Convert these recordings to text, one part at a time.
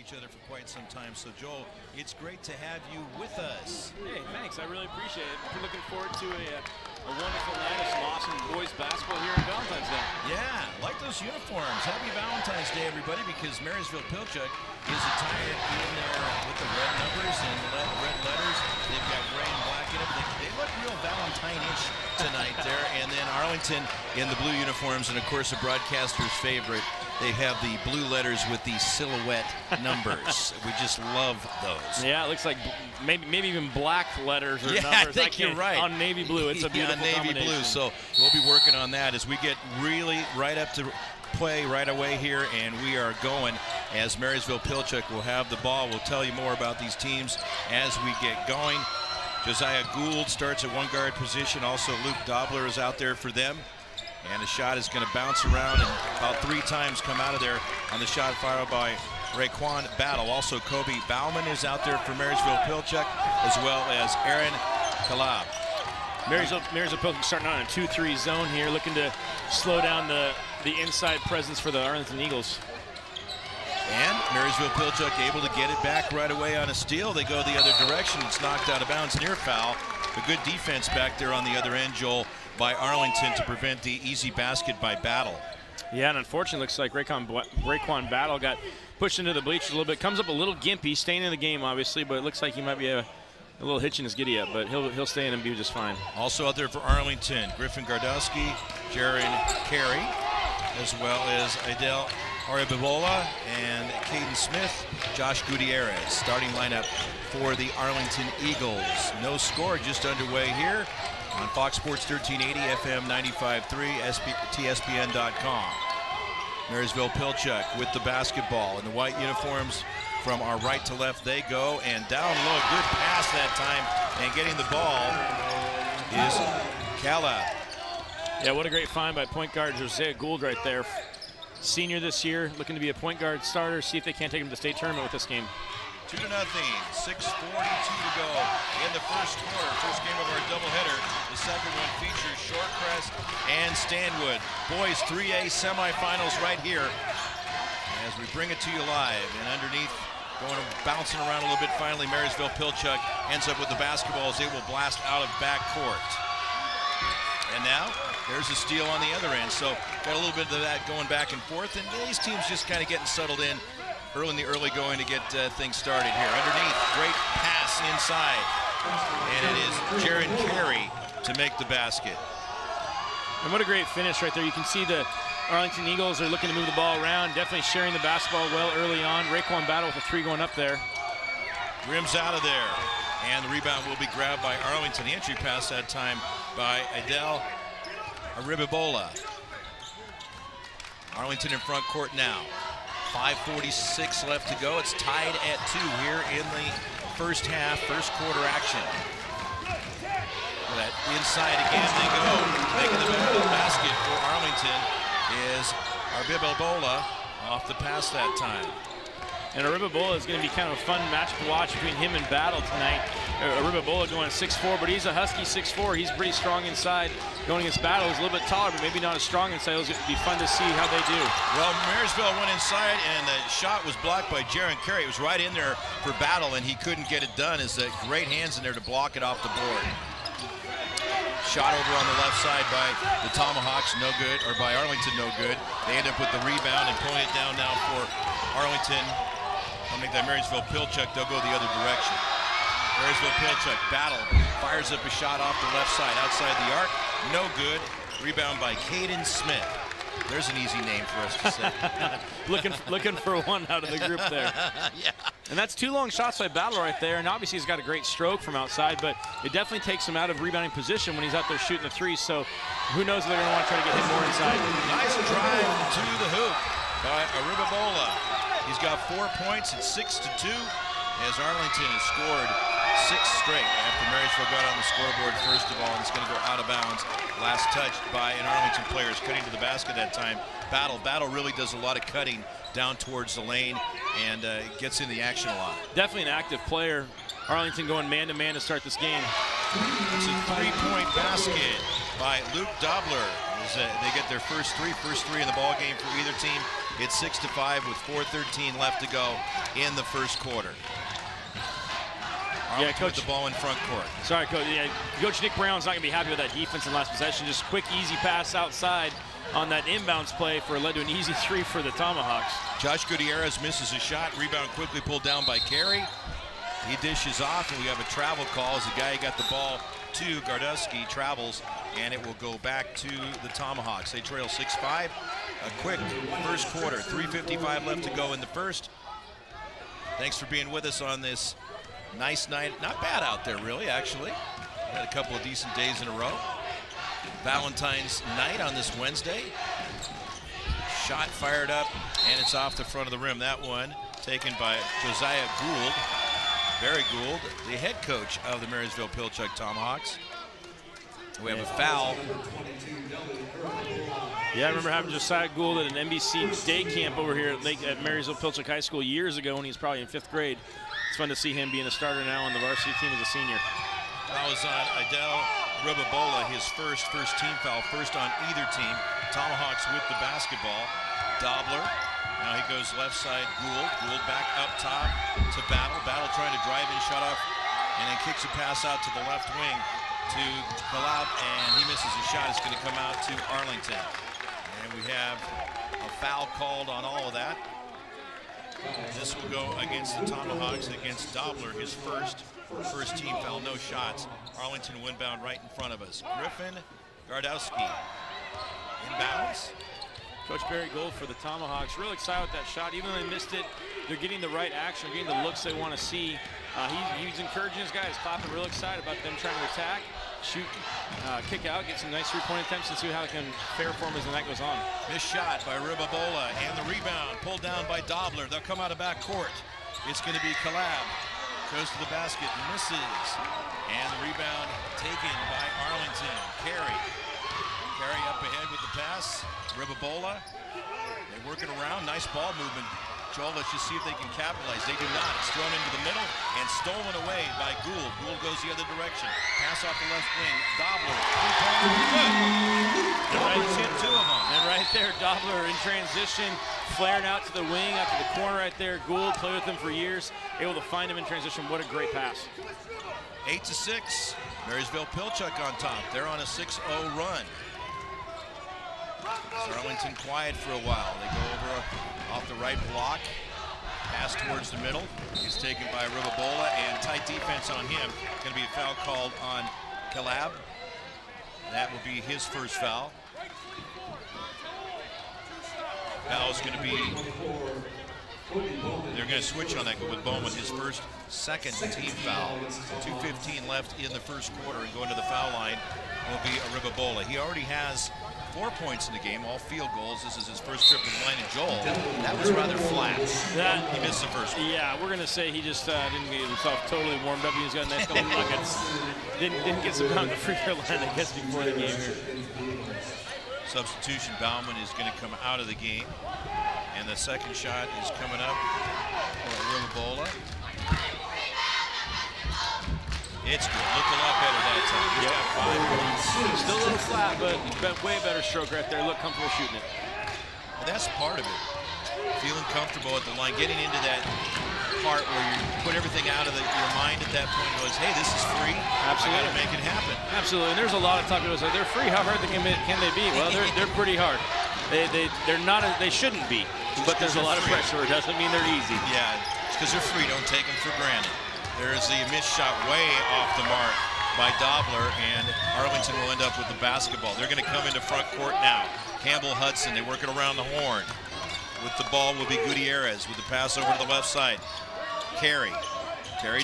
each other for quite some time. So, Joel, it's great to have you with us. Hey, thanks. I really appreciate it. We're looking forward to a wonderful night of some awesome boys basketball here on Valentine's Day. Yeah, like those uniforms. Happy Valentine's Day, everybody, because Marysville-Pilchuck is attired in there with the red numbers and the red letters. They've got gray and black in it. They look real Valentine-ish tonight there. And then Arlington in the blue uniforms, and of course a broadcaster's favorite, they have the blue letters with the silhouette numbers. We just love those. Yeah, it looks like maybe even black letters or yeah, numbers. I think you're right. On navy blue, it's a beautiful navy blue. So we'll be working on that as we get really right up to play right away here, and we are going as Marysville-Pilchuck will have the ball. We'll tell you more about these teams as we get going. Josiah Gould starts at one guard position. Also, Luke Dobler is out there for them. And the shot is going to bounce around and about 3 times come out of there on the shot fired by Raekwon Battle. Also, Kobe Bauman is out there for Marysville-Pilchuck, as well as Aaron Kalab. Marysville-Pilchuck starting on a 2-3 zone here, looking to slow down the inside presence for the Arlington Eagles. And Marysville-Pilchuck able to get it back right away on a steal. They go the other direction. It's knocked out of bounds, near foul. A good defense back there on the other end, Joel, by Arlington to prevent the easy basket by Battle. Yeah, and unfortunately, looks like Raekwon Battle got pushed into the bleachers a little bit. Comes up a little gimpy, staying in the game, obviously, but it looks like he might be a little hitch in his giddy-up, but he'll stay in and be just fine. Also out there for Arlington, Griffin Gardowski, Jaron Carey, as well as Idel Aribibola and Caden Smith, Josh Gutierrez. Starting lineup for the Arlington Eagles. No score, just underway here on Fox Sports 1380, FM 95.3, STSPN.com. Marysville-Pilchuck with the basketball in the white uniforms. From our right to left they go, and down low, good pass that time, and getting the ball is Kala. Yeah, what a great find by point guard Josiah Gould right there. Senior this year, looking to be a point guard starter, see if they can't take him to the state tournament with this game. 2-0, 6:42 to go in the first quarter. First game of our doubleheader. The second one features Shorecrest and Stanwood. Boys 3A semifinals right here as we bring it to you live. And underneath, bouncing around a little bit, finally Marysville-Pilchuck ends up with the basketball as they will blast out of backcourt. And now there's a steal on the other end. So got a little bit of that going back and forth, and these teams just kind of getting settled in early in the early going to get things started here. Underneath, great pass inside, and it is Jaron Carey to make the basket. And what a great finish right there. You can see the Arlington Eagles are looking to move the ball around, definitely sharing the basketball well early on. Raekwon Battle with a 3 going up there. Rims out of there, and the rebound will be grabbed by Arlington. The entry pass that time by Idel Aribibola. Arlington in front court now. 5:46 left to go. It's tied at 2 here in the first half, first quarter action. That inside again they go. Making the basket for Arlington is Aribibola off the pass that time. And Aribibola is going to be kind of a fun match to watch between him and Battle tonight. Aribibola going 6'4", but he's a husky 6'4". He's pretty strong inside. Going against Battle, he's a little bit taller, but maybe not as strong inside. It'll be fun to see how they do. Well, Marysville went inside, and the shot was blocked by Jaron Carey. It was right in there for Battle, and he couldn't get it done. As great hands in there to block it off the board. Shot over on the left side by the Tomahawks, no good, or by Arlington, no good. They end up with the rebound and pulling it down now for Arlington. I'll make that Marysville-Pilchuck, they'll go the other direction. Marysville-Pilchuck, Battle, fires up a shot off the left side, outside the arc, no good. Rebound by Caden Smith. There's an easy name for us to say. looking for one out of the group there. Yeah. And that's 2 long shots by Battle right there, and obviously he's got a great stroke from outside, but it definitely takes him out of rebounding position when he's out there shooting the 3, so who knows if they're going to want to try to get him more inside. Nice drive to the hoop by Aribibola. He's got 4 points at 6-2 as Arlington has scored 6 straight after Marysville got on the scoreboard first of all, and it's going to go out of bounds. Last touched by an Arlington player is cutting to the basket that time. Battle really does a lot of cutting down towards the lane and gets in the action a lot. Definitely an active player. Arlington going man-to-man to start this game. It's a 3-point basket by Luke Dobler. They get their first three in the ball game for either team. It's 6-5 with 4:13 left to go in the first quarter. Yeah, Coach. With the ball in front court. Sorry, Coach. Yeah, Coach Nick Brown's not going to be happy with that defense in last possession. Just quick, easy pass outside on that inbounds play led to an easy 3 for the Tomahawks. Josh Gutierrez misses a shot. Rebound quickly pulled down by Carey. He dishes off, and we have a travel call as the guy who got the ball to Gardowski travels, and it will go back to the Tomahawks. They trail 6-5. A quick first quarter. 3:55 left to go in the first. Thanks for being with us on this nice night. Not bad out there, really, actually. Had a couple of decent days in a row. Valentine's night on this Wednesday. Shot fired up, and it's off the front of the rim. That one taken by Josiah Gould. Barry Gould, the head coach of the Marysville-Pilchuck Tomahawks. We have a foul. Yeah, I remember having Josiah Gould at an NBC day camp over here at Marysville-Pilchuck High School years ago when he was probably in 5th grade. It's fun to see him being a starter now on the varsity team as a senior. That was on Idel Ribabola, his first team foul, first on either team. Tomahawks with the basketball. Dobler, now he goes left side, Gould back up top to Battle. Battle trying to drive in, shut off, and then kicks a pass out to the left wing to Kalab, and he misses a shot. It's going to come out to Arlington. And we have a foul called on all of that. This will go against the Tomahawks, against Dobler, his first team foul, no shots. Arlington windbound right in front of us. Griffin, Gardowski, inbounds. Coach Barry Gould for the Tomahawks, real excited with that shot. Even though they missed it, they're getting the right action, getting the looks they want to see. He's encouraging his guys, clapping, real excited about them trying to attack, shoot, kick out, get some nice 3-point attempts, and see how they can fare for him as the night goes on. Missed shot by Ribabola, and the rebound pulled down by Dobler. They'll come out of back court. It's going to be Kalab. Goes to the basket, misses. And the rebound taken by Arlington. Carey up ahead with the pass. Ribabola, they work it around. Nice ball movement. Joel, let's just see if they can capitalize. They do not. It's thrown into the middle and stolen away by Gould. Gould goes the other direction. Pass off the left wing. Dobler, good. Dobler's hit 2 of them. And right there, Dobler in transition, flaring out to the wing, out to the corner right there. Gould played with him for years, able to find him in transition. What a great pass. 8-6. Marysville-Pilchuck on top. They're on a 6-0 run. Arlington quiet for a while. They go over off the right block. Pass towards the middle. He's taken by Ribabola, and tight defense on him. Going to be a foul called on Kalab. That will be his first foul. Foul is going to be, they're going to switch on that with Bowman, his second team foul. 2:15 left in the first quarter, and going to the foul line will be a Ribabola. He already has 4 points in the game, all field goals. This is his first trip to the line. And Joel, that was rather flat. He missed the first one. Yeah, we're going to say he just didn't get himself totally warmed up. He's got a nice couple buckets. Didn't get some time to free throw line, I guess, before the game here. Substitution, Bauman is going to come out of the game. And the second shot is coming up for Ribabola. It's good. Looked a lot better that time. He's got 5 points. Still a little flat, but way better stroke right there. Look comfortable shooting it. Well, that's part of it. Feeling comfortable at the line, getting into that part where you put everything out of your mind at that point. Goes, hey, this is free. Absolutely. I got to make it happen. Absolutely. And there's a lot of talk about it. They're free. How hard can they be? Well, they're pretty hard. They're not. They shouldn't be. But there's a lot of pressure. It doesn't mean they're easy. Yeah, it's because they're free. Don't take them for granted. There's the missed shot way off the mark by Dobler, and Arlington will end up with the basketball. They're going to come into front court now. Campbell Hudson, they work it around the horn. With the ball will be Gutierrez with the pass over to the left side. Carey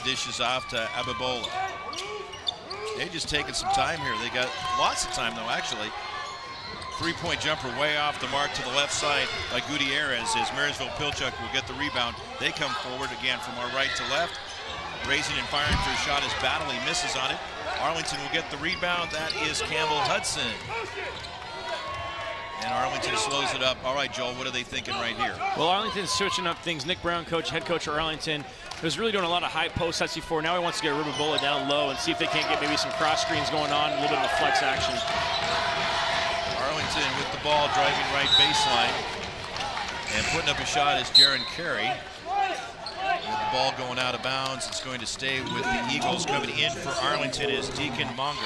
dishes off to Abibola. They're just taking some time here. They got lots of time, though, actually. 3-point jumper way off the mark to the left side by Gutierrez as Marysville-Pilchuck will get the rebound. They come forward again from our right to left. Raising and firing for a shot is Battle. He misses on it. Arlington will get the rebound. That is Campbell Hudson. And Arlington slows it up. All right, Joel, what are they thinking right here? Well, Arlington's switching up things. Nick Brown, head coach of Arlington, was really doing a lot of high posts before. Now he wants to get Ribabola down low and see if they can't get maybe some cross screens going on, a little bit of a flex action. Arlington with the ball, driving right baseline. And putting up a shot is Jaron Carey. With the ball going out of bounds, it's going to stay with the Eagles. Coming in for Arlington is Deacon Monger.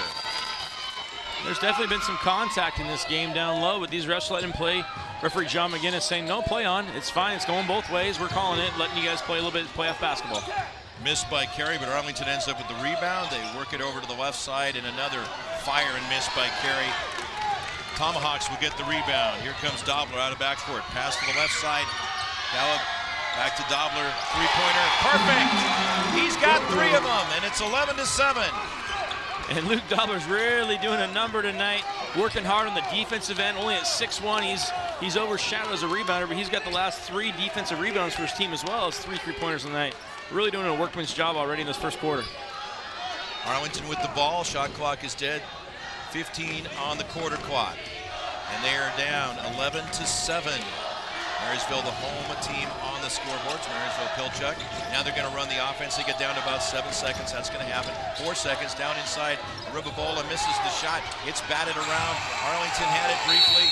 There's definitely been some contact in this game down low, but these refs letting him play. Referee John McGinnis saying, no, play on. It's fine. It's going both ways. We're calling it, letting you guys play a little bit of playoff basketball. Missed by Carey, but Arlington ends up with the rebound. They work it over to the left side, and another fire and miss by Carey. Tomahawks will get the rebound. Here comes Dobler out of backcourt. Pass to the left side. Gallup back to Dobler. Three-pointer. Perfect! He's got 3 of them, and it's 11-7. And Luke Dobler's really doing a number tonight, working hard on the defensive end. Only at 6'1", he's overshadowed as a rebounder, but he's got the last 3 defensive rebounds for his team as well as 3 three-pointers tonight. Really doing a workman's job already in this first quarter. Arlington with the ball. Shot clock is dead. 15 on the quarter clock. And they are down 11-7. Marysville, the home team on the scoreboards. Marysville-Pilchuck. Now they're going to run the offense. They get down to about 7 seconds. That's going to happen. 4 seconds down inside. Ribabola misses the shot. It's batted around. Arlington had it briefly,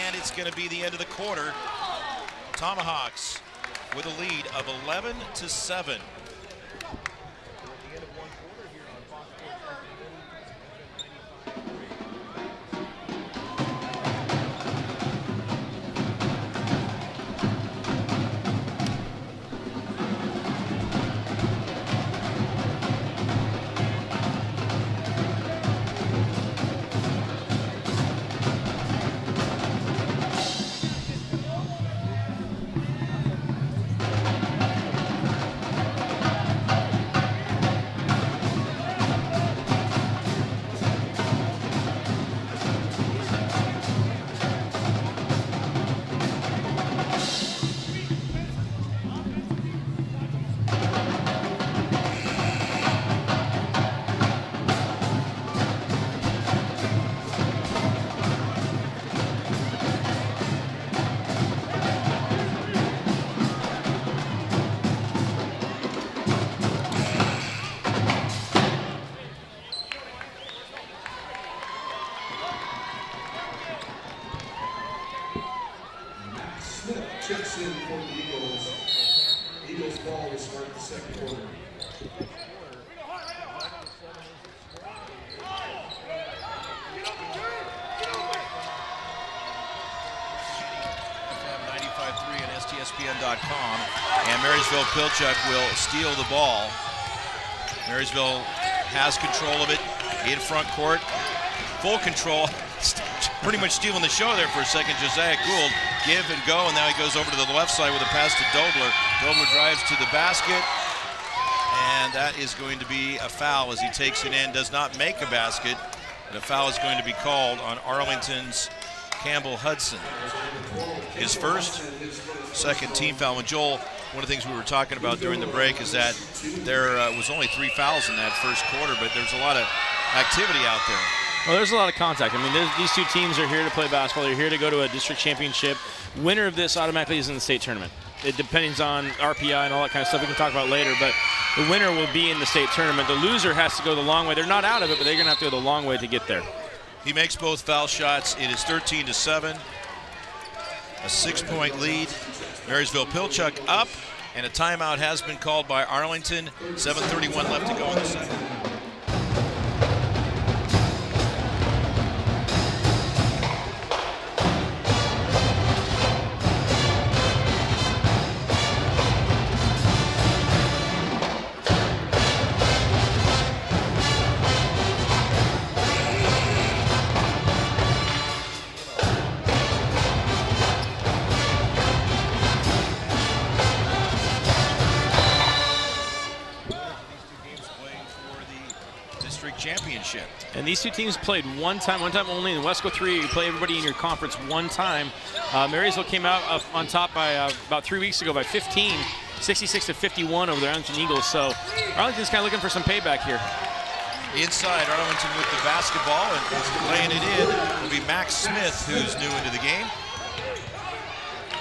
and it's going to be the end of the quarter. Tomahawks with a lead of 11-7. Checks in for the Eagles. Eagles ball will start the second quarter. FM 95.3 and STSPN.com. And Marysville-Pilchuck will steal the ball. Marysville has control of it in front court. Full control. Pretty much stealing the show there for a second. Josiah Gould, give and go, and now he goes over to the left side with a pass to Dobler. Dobler drives to the basket, and that is going to be a foul as he takes it in. Does not make a basket, and a foul is going to be called on Arlington's Campbell Hudson. His first, second team foul. And Joel, one of the things we were talking about during the break is that there was only 3 fouls in that first quarter, but there's a lot of activity out there. Well, there's a lot of contact. I mean, these 2 teams are here to play basketball. They're here to go to a district championship. Winner of this automatically is in the state tournament. It depends on RPI and all that kind of stuff we can talk about later, but the winner will be in the state tournament. The loser has to go the long way. They're not out of it, but they're going to have to go the long way to get there. He makes both foul shots. It is 13-7. A 6-point lead. Marysville-Pilchuck up, and a timeout has been called by Arlington. 7:31 left to go in the second. Championship. And these 2 teams played one time only. In the Wesco 3, you play everybody in your conference one time. Marysville came out on top by about 3 weeks ago by 15, 66-51 over the Arlington Eagles. So Arlington's kind of looking for some payback here. Inside, Arlington with the basketball and laying it in will be Max Smith, who's new into the game.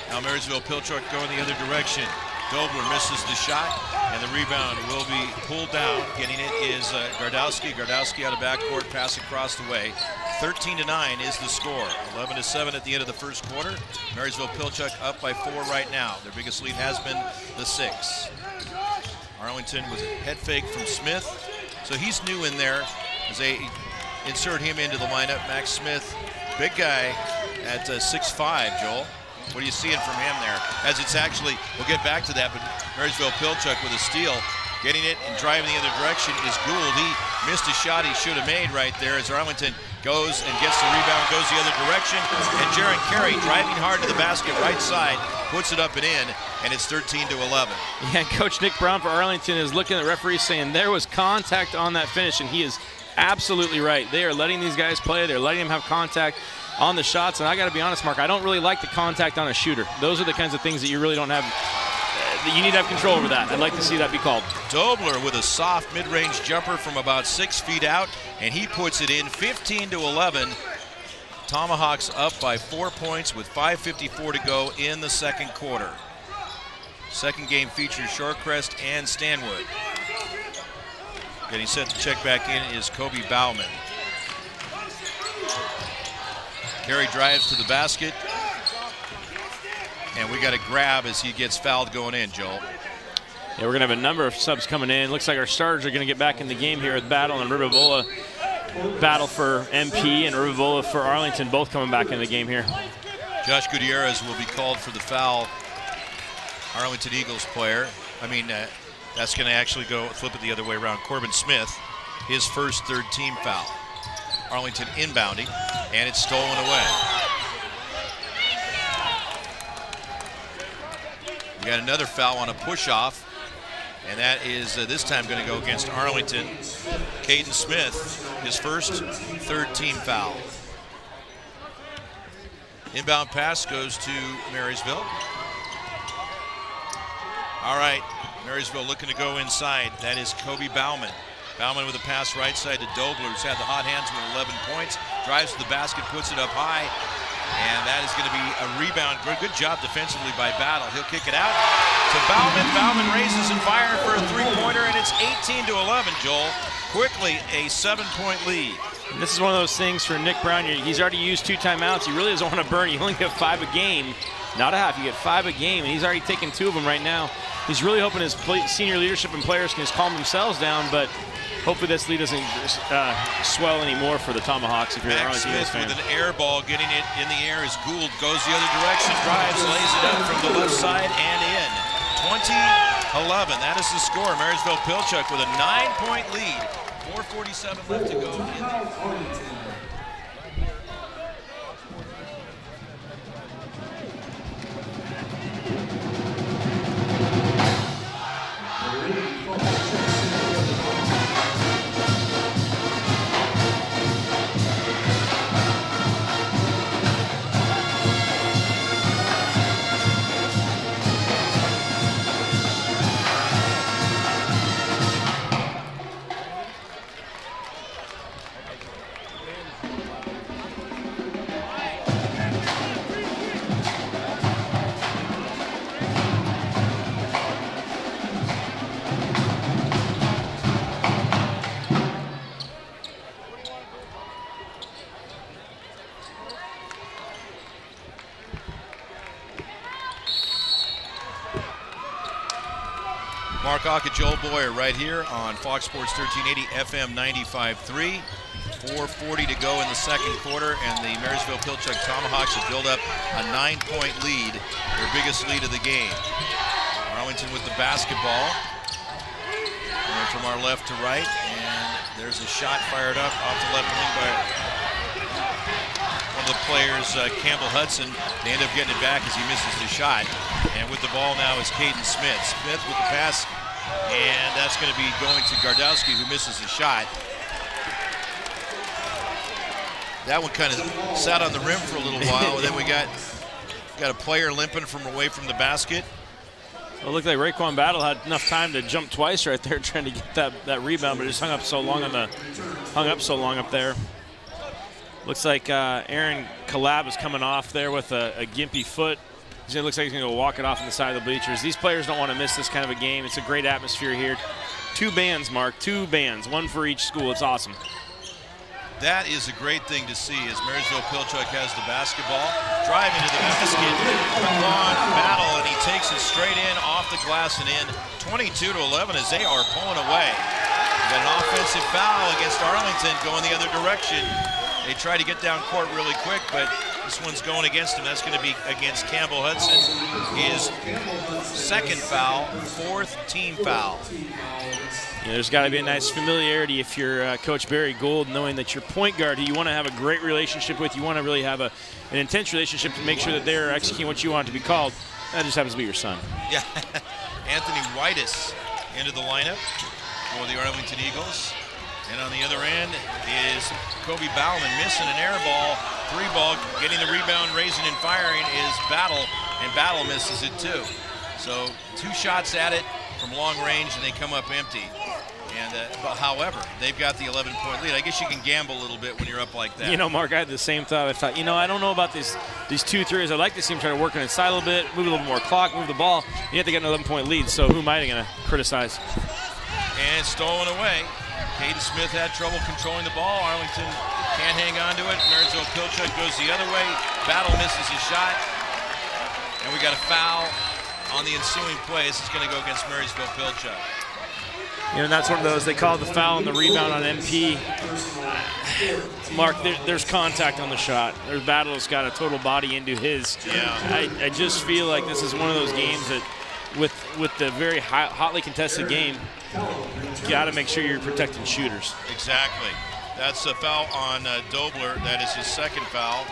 Now Marysville-Pilchuck going the other direction. Dobler misses the shot, and the rebound will be pulled down. Getting it is Gardowski. Gardowski out of backcourt, pass across the way. 13-9 is the score. 11-7 at the end of the first quarter. Marysville-Pilchuck up by 4 right now. Their biggest lead has been the 6. Arlington was a head fake from Smith. So he's new in there as they insert him into the lineup. Max Smith, big guy at 6'5", Joel. What are you seeing from him there? As it's actually, we'll get back to that, but Marysville-Pilchuck with a steal. Getting it and driving the other direction is Gould. He missed a shot he should have made right there as Arlington goes and gets the rebound, goes the other direction. And Jaron Carey driving hard to the basket right side, puts it up and in, and it's 13-11. Yeah, Coach Nick Brown for Arlington is looking at the referees saying there was contact on that finish, and he is absolutely right. They are letting these guys play. They're letting them have contact on the shots, and I got to be honest, Mark, I don't really like the contact on a shooter. Those are the kinds of things that you really don't have. You need to have control over that. I'd like to see that be called. Dobler with a soft mid-range jumper from about 6 feet out, and he puts it in 15-11. Tomahawks up by 4 points with 5:54 to go in the second quarter. Second game features Shorecrest and Stanwood. Getting set to check back in is Kobe Bauman. Carey drives to the basket. And we got a grab as he gets fouled going in, Joel. Yeah, we're going to have a number of subs coming in. Looks like our starters are going to get back in the game here with Battle and Rivabola. Battle for MP and Rivabola for Arlington, both coming back in the game here. Josh Gutierrez will be called for the foul. Arlington Eagles player. That's going to actually flip it the other way around. Corbin Smith, his first third-team foul. Arlington inbounding, and it's stolen away. We got another foul on a push-off, and that is this time going to go against Arlington. Caden Smith, his first third-team foul. Inbound pass goes to Marysville. All right, Marysville looking to go inside. That is Kobe Bauman. Bauman with a pass right side to Dobler, who's had the hot hands with 11 points. Drives to the basket, puts it up high. And that is going to be a rebound. Good job defensively by Battle. He'll kick it out to Bauman. Bauman raises and fires for a three-pointer, and it's 18-11, Joel. Quickly, a 7-point lead. And this is one of those things for Nick Brown. He's already used 2 timeouts. He really doesn't want to burn. You only get 5 a game. Not a half. You get 5 a game, and he's already taken 2 of them right now. He's really hoping his senior leadership and players can just calm themselves down, but hopefully this lead doesn't swell anymore for the Tomahawks. If you're Max Arlington Smith fan. with an air ball, getting it in the air as Gould goes the other direction, drives, lays it up from the left side and in. 20-11, that is the score. Marysville-Pilchuck with a 9-point lead. 4:47 left to go in the Mark Ock and Joel Boyer right here on Fox Sports 1380 FM 95.3. 4:40 to go in the second quarter, and the Marysville-Pilchuck Tomahawks have built up a 9-point lead, their biggest lead of the game. Arlington with the basketball. Going from our left to right, and there's a shot fired up off the left wing by one of the players, Campbell Hudson. They end up getting it back as he misses the shot. And with the ball now is Caden Smith. Smith with the pass, and that's going to be going to Gardowski, who misses the shot. That one kind of sat on the rim for a little while, and then we got a player limping from away from the basket. Well, it looked like Raekwon Battle had enough time to jump twice right there trying to get that rebound, but it just hung up so long up there. Looks like Aaron Calab is coming off there with a gimpy foot. It looks like he's going to go walk it off on the side of the bleachers. These players don't want to miss this kind of a game. It's a great atmosphere here. 2 bands, Mark, 2 bands, 1 for each school. It's awesome. That is a great thing to see as Marysville-Pilchuck has the basketball. Drive into the basket. On Battle, and he takes it straight in, off the glass and in. 22-11 as they are pulling away. Got an offensive foul against Arlington going the other direction. They try to get down court really quick, but this one's going against him. That's going to be against Campbell Hudson. His second foul, fourth team foul. There's got to be a nice familiarity if you're Coach Barry Gould, knowing that your point guard, who you want to have a great relationship with, you want to really have an intense relationship to make sure that they're executing what you want to be called. That just happens to be your son. Yeah, Anthony Whitus into the lineup for the Arlington Eagles. And on the other end is Kobe Bauman missing an air ball, three ball, getting the rebound, raising and firing is Battle, and Battle misses it too. So 2 shots at it from long range, and they come up empty. And however, they've got the 11-point lead. I guess you can gamble a little bit when you're up like that. Mark, I had the same thought. I thought, I don't know about these 2 threes. I'd like to see them try to work on inside a little bit, move a little more clock, move the ball. You have to get an 11-point lead, so who am I going to criticize? And stolen away. Caden Smith had trouble controlling the ball. Arlington can't hang on to it. Marysville-Pilchuck goes the other way. Battle misses his shot. And we got a foul on the ensuing play. This is going to go against Marysville-Pilchuck. And that's one of those, they call the foul on the rebound on MP. Mark, there's contact on the shot. Their Battle's got a total body into his. Yeah. I just feel like this is one of those games that with the very hotly contested game, you got to make sure you're protecting shooters. Exactly. That's a foul on Dobler. That is his second foul.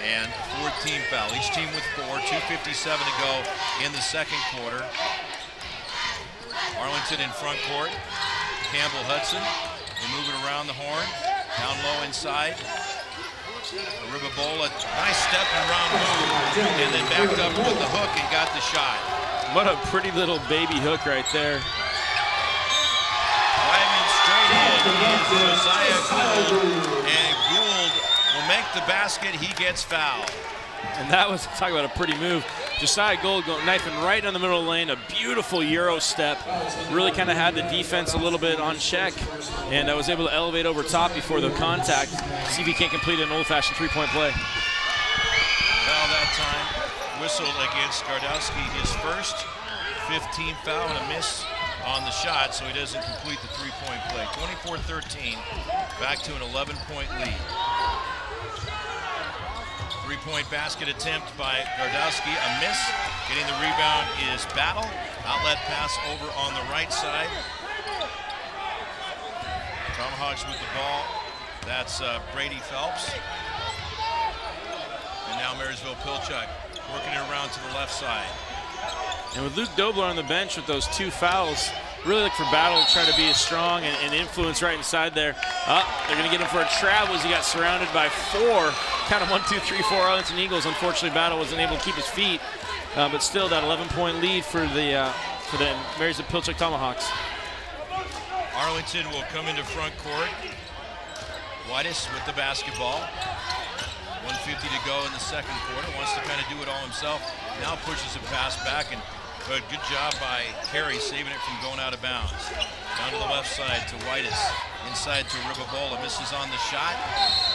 And fourth team foul. Each team with 4, 2:57 to go in the second quarter. Arlington in front court. Campbell Hudson. They're moving around the horn. Down low inside. Ribabola, nice step and round move. And then backed up with the hook and got the shot. What a pretty little baby hook right there. Driving straight in is Josiah Gould. And Gould will make the basket. He gets fouled. And that was, talk about a pretty move. Josiah Gould knifing right down the middle of the lane, a beautiful Euro step. Really kind of had the defense a little bit on check, and was able to elevate over top before the contact. See if he can't complete an old-fashioned three-point play. Foul that time, whistled against Gardowski, his first 15th foul and a miss on the shot, so he doesn't complete the three-point play. 24-13, back to an 11-point lead. Three-point basket attempt by Gardowski, a miss. Getting the rebound is Battle. Outlet pass over on the right side. Tomahawks with the ball. That's Brady Phelps. And now Marysville-Pilchuck working it around to the left side. And with Luke Dobler on the bench with those 2 fouls, really look for Battle to try to be as strong and influence right inside there. They're going to get him for a travel as he got surrounded by 4. Kind of 1, 2, 3, 4 Arlington Eagles. Unfortunately, Battle wasn't able to keep his feet, but still that 11-point lead for the Marysville-Pilchuck Tomahawks. Arlington will come into front court. Whitus with the basketball. 1:50 to go in the second quarter. Wants to kind of do it all himself. Now pushes a pass back, and good job by Carey saving it from going out of bounds. Down to the left side to Whitus. Inside to Ribabola. Misses on the shot.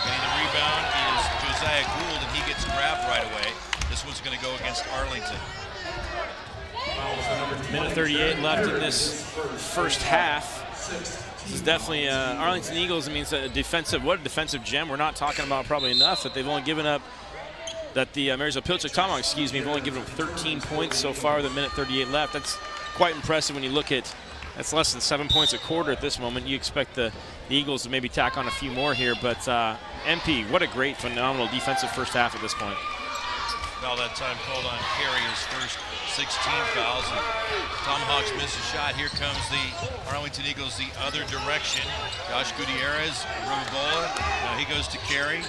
Getting the rebound is Josiah Gould, and he gets grabbed right away. This one's going to go against Arlington. Minute 38 left in this first half. This is definitely Arlington Eagles. It means what a defensive gem. We're not talking about probably enough that they've only given up, that the Marysville-Pilchuck Tomahawks, have only given up 13 points so far with a minute 38 left. That's quite impressive when you look at, that's less than 7 points a quarter at this moment. You expect the Eagles to maybe tack on a few more here, but MP, what a great, phenomenal defensive first half at this point. Foul that time called on Carey, his first 16 fouls. And Tomahawks miss a shot. Here comes the Arlington Eagles the other direction. Josh Gutierrez, Ribabola. Now he goes to Carey.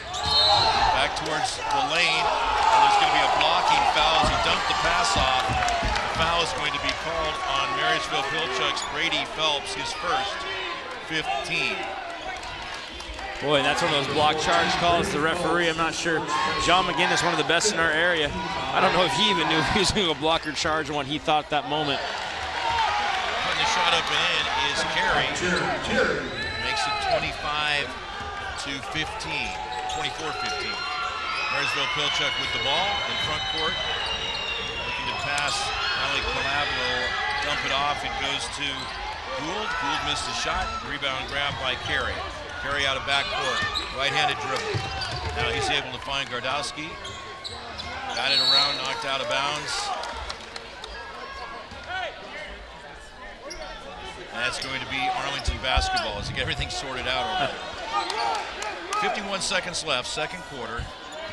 Back towards the lane. And there's going to be a blocking foul as he dumped the pass off. The foul is going to be called on Marysville-Pilchuck's Brady Phelps, his first 15. Boy, that's one of those block charge calls. The referee, I'm not sure. John McGinnis, one of the best in our area. I don't know if he even knew he was going to blocker charge on what he thought at that moment. Putting the shot up and in is Carey. Makes it to 15, 24-15. Marysville-Pilchuck with the ball in front court. Looking to pass. Ali Collab will dump it off. It goes to Gould. Gould missed a shot. Rebound grab by Carey. Carey out of backcourt. Right-handed dribble. Now he's able to find Gardowski. Got it around, knocked out of bounds. And that's going to be Arlington basketball as they get everything sorted out over there. 51 seconds left, second quarter.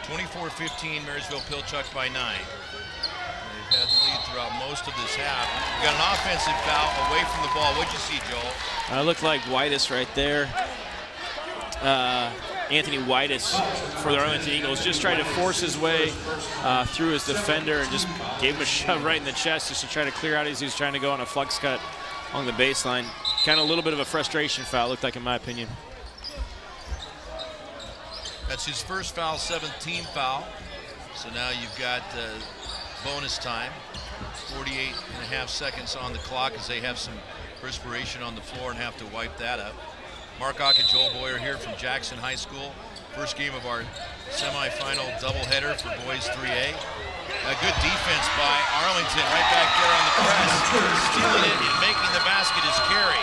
24-15, Marysville-Pilchuck by 9. They've had the lead throughout most of this half. We got an offensive foul away from the ball. What'd you see, Joel? It looked like Whitus right there. Anthony Whitus for the Arlington Eagles just tried to force his way through his defender and just gave him a shove right in the chest just to try to clear out as he was trying to go on a flux cut along the baseline. Kind of a little bit of a frustration foul, looked like, in my opinion. That's his first foul, 17th foul. So now you've got bonus time. 48.5 seconds on the clock as they have some perspiration on the floor and have to wipe that up. Mark Ock and Joel Boyer here from Jackson High School. First game of our semifinal doubleheader for boys 3A. A good defense by Arlington right back there on the press. Stealing it and making the basket is Carey.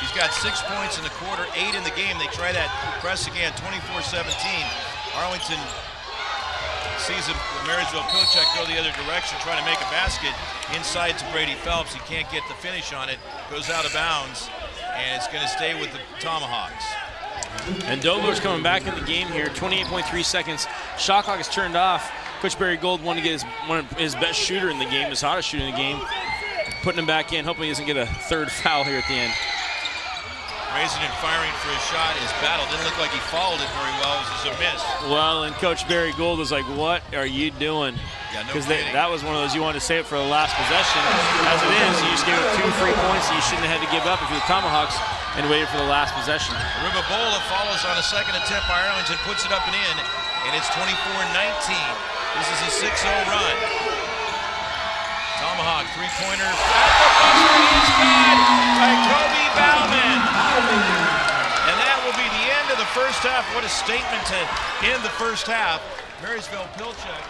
He's got 6 points in the quarter, 8 in the game. They try that press again, 24-17. Arlington sees Marysville-Pilchuck go the other direction, trying to make a basket inside to Brady Phelps. He can't get the finish on it, goes out of bounds, and it's going to stay with the Tomahawks. And Dobler's coming back in the game here, 28.3 seconds. Shot clock is turned off. Coach Barry Gold wanted to get one of his best shooter in the game, his hottest shooter in the game, putting him back in, hoping he doesn't get a third foul here at the end. Raising and firing for his shot is battle. Didn't look like he followed it very well. It was a miss. Well, and Coach Barry Gold was like, what are you doing? Yeah, no because kidding. That was one of those you wanted to save it for the last possession. As it is, you just gave up 2 free points that you shouldn't have had to give up if you're the Tomahawks and waited for the last possession. Rivabola follows on a second attempt by Arlington, puts it up and in, and it's 24-19. This is a 6-0 run. Tomahawk three-pointer at the buzzer is good by Kobe Bauman. And that will be the end of the first half. What a statement to end the first half. Marysville-Pilchuck.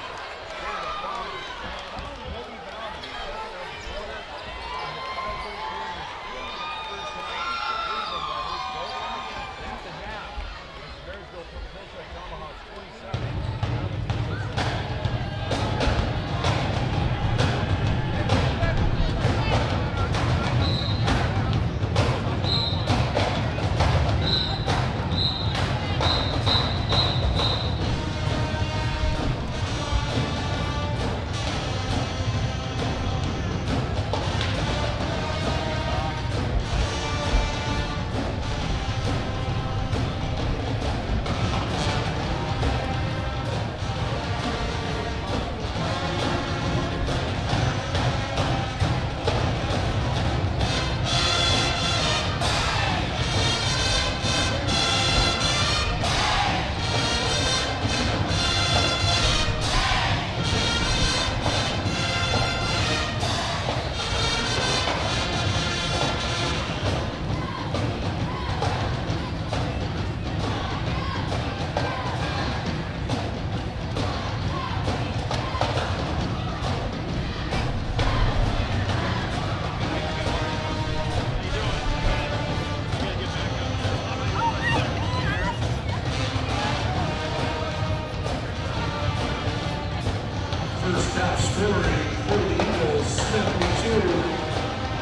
First half scoring for the Eagles, 72.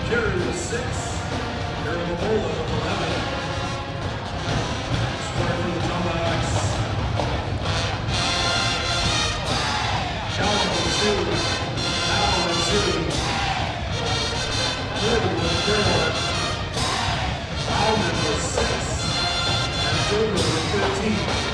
Carey with 6. Rivabola with 11. Scoring for the Tomahawks. Calvin with 2. Allen with 2. Wood with 4. Bauman with 6. And Dover with 13.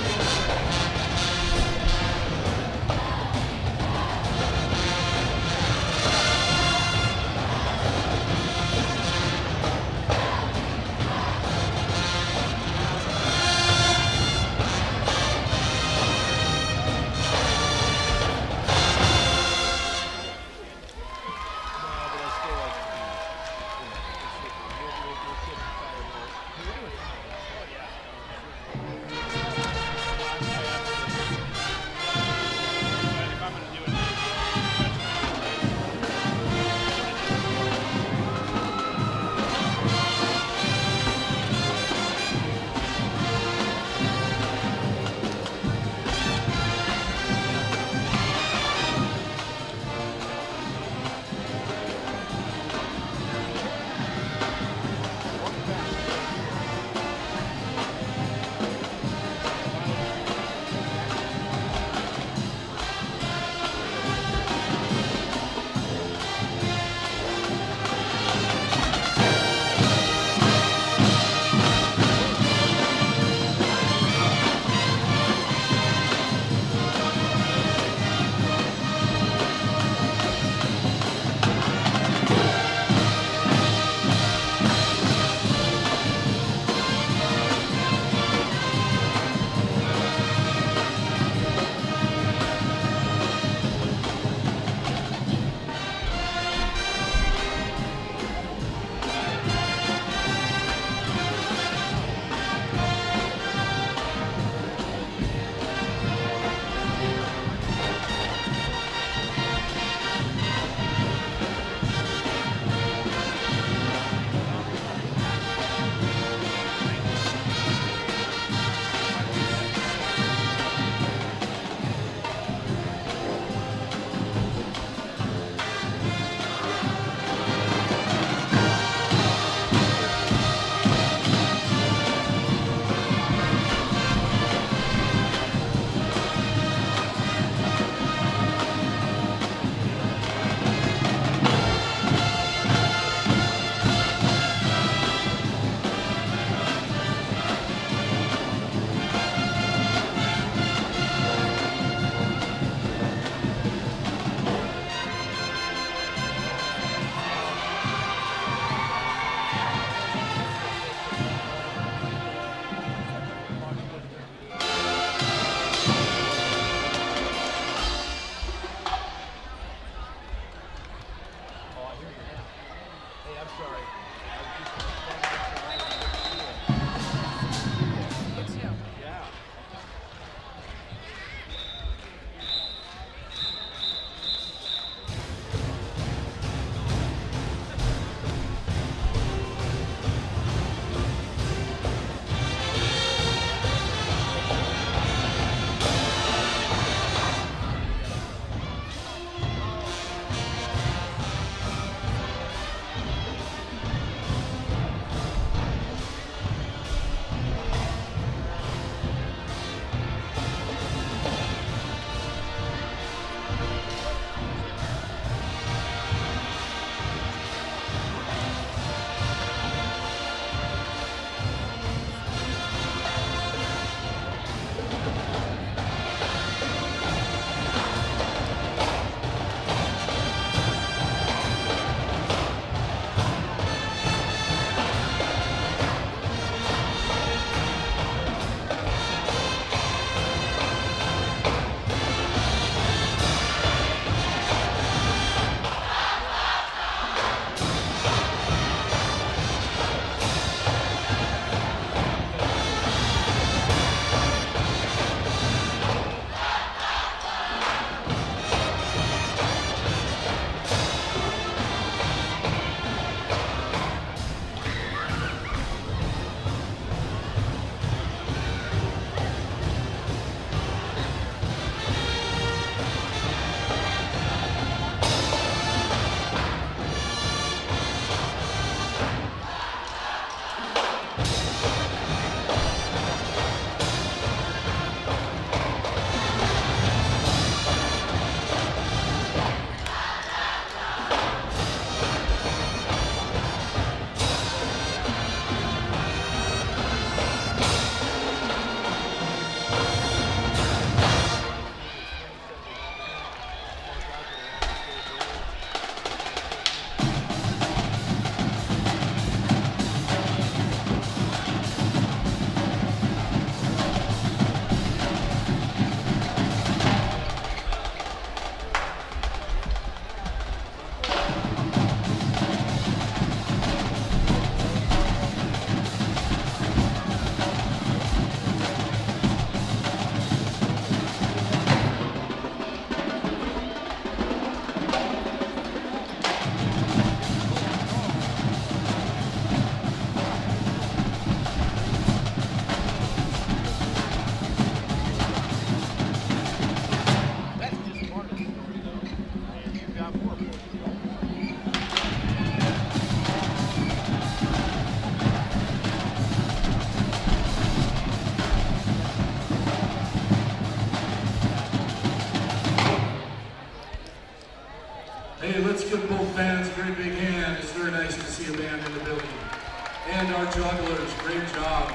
and our jugglers, great job.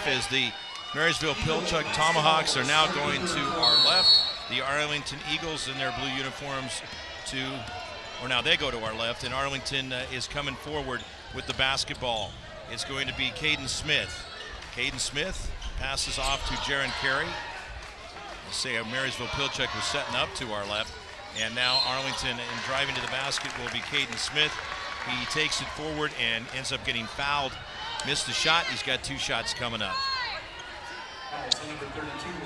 As the Marysville-Pilchuck Tomahawks are now going to our left. The Arlington Eagles in their blue uniforms now they go to our left, and Arlington is coming forward with the basketball. It's going to be Caden Smith. Caden Smith passes off to Jaron Carey. Let's say Marysville-Pilchuck was setting up to our left, and now Arlington and driving to the basket will be Caden Smith. He takes it forward and ends up getting fouled. Missed a shot. He's got 2 shots coming up.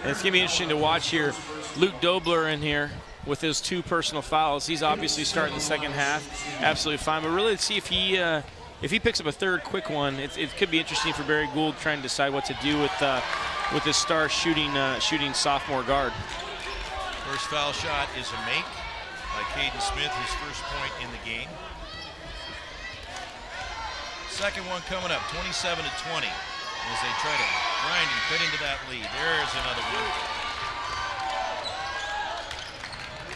And it's going to be interesting to watch here. Luke Dobler in here with his 2 personal fouls. He's obviously starting the second half absolutely fine. But really, see if he picks up a 3rd quick one. It could be interesting for Barry Gould trying to decide what to do with his star shooting sophomore guard. First foul shot is a make by Caden Smith, his first point in the game. Second one coming up, 27-20, as they try to grind and cut into that lead. There's another one.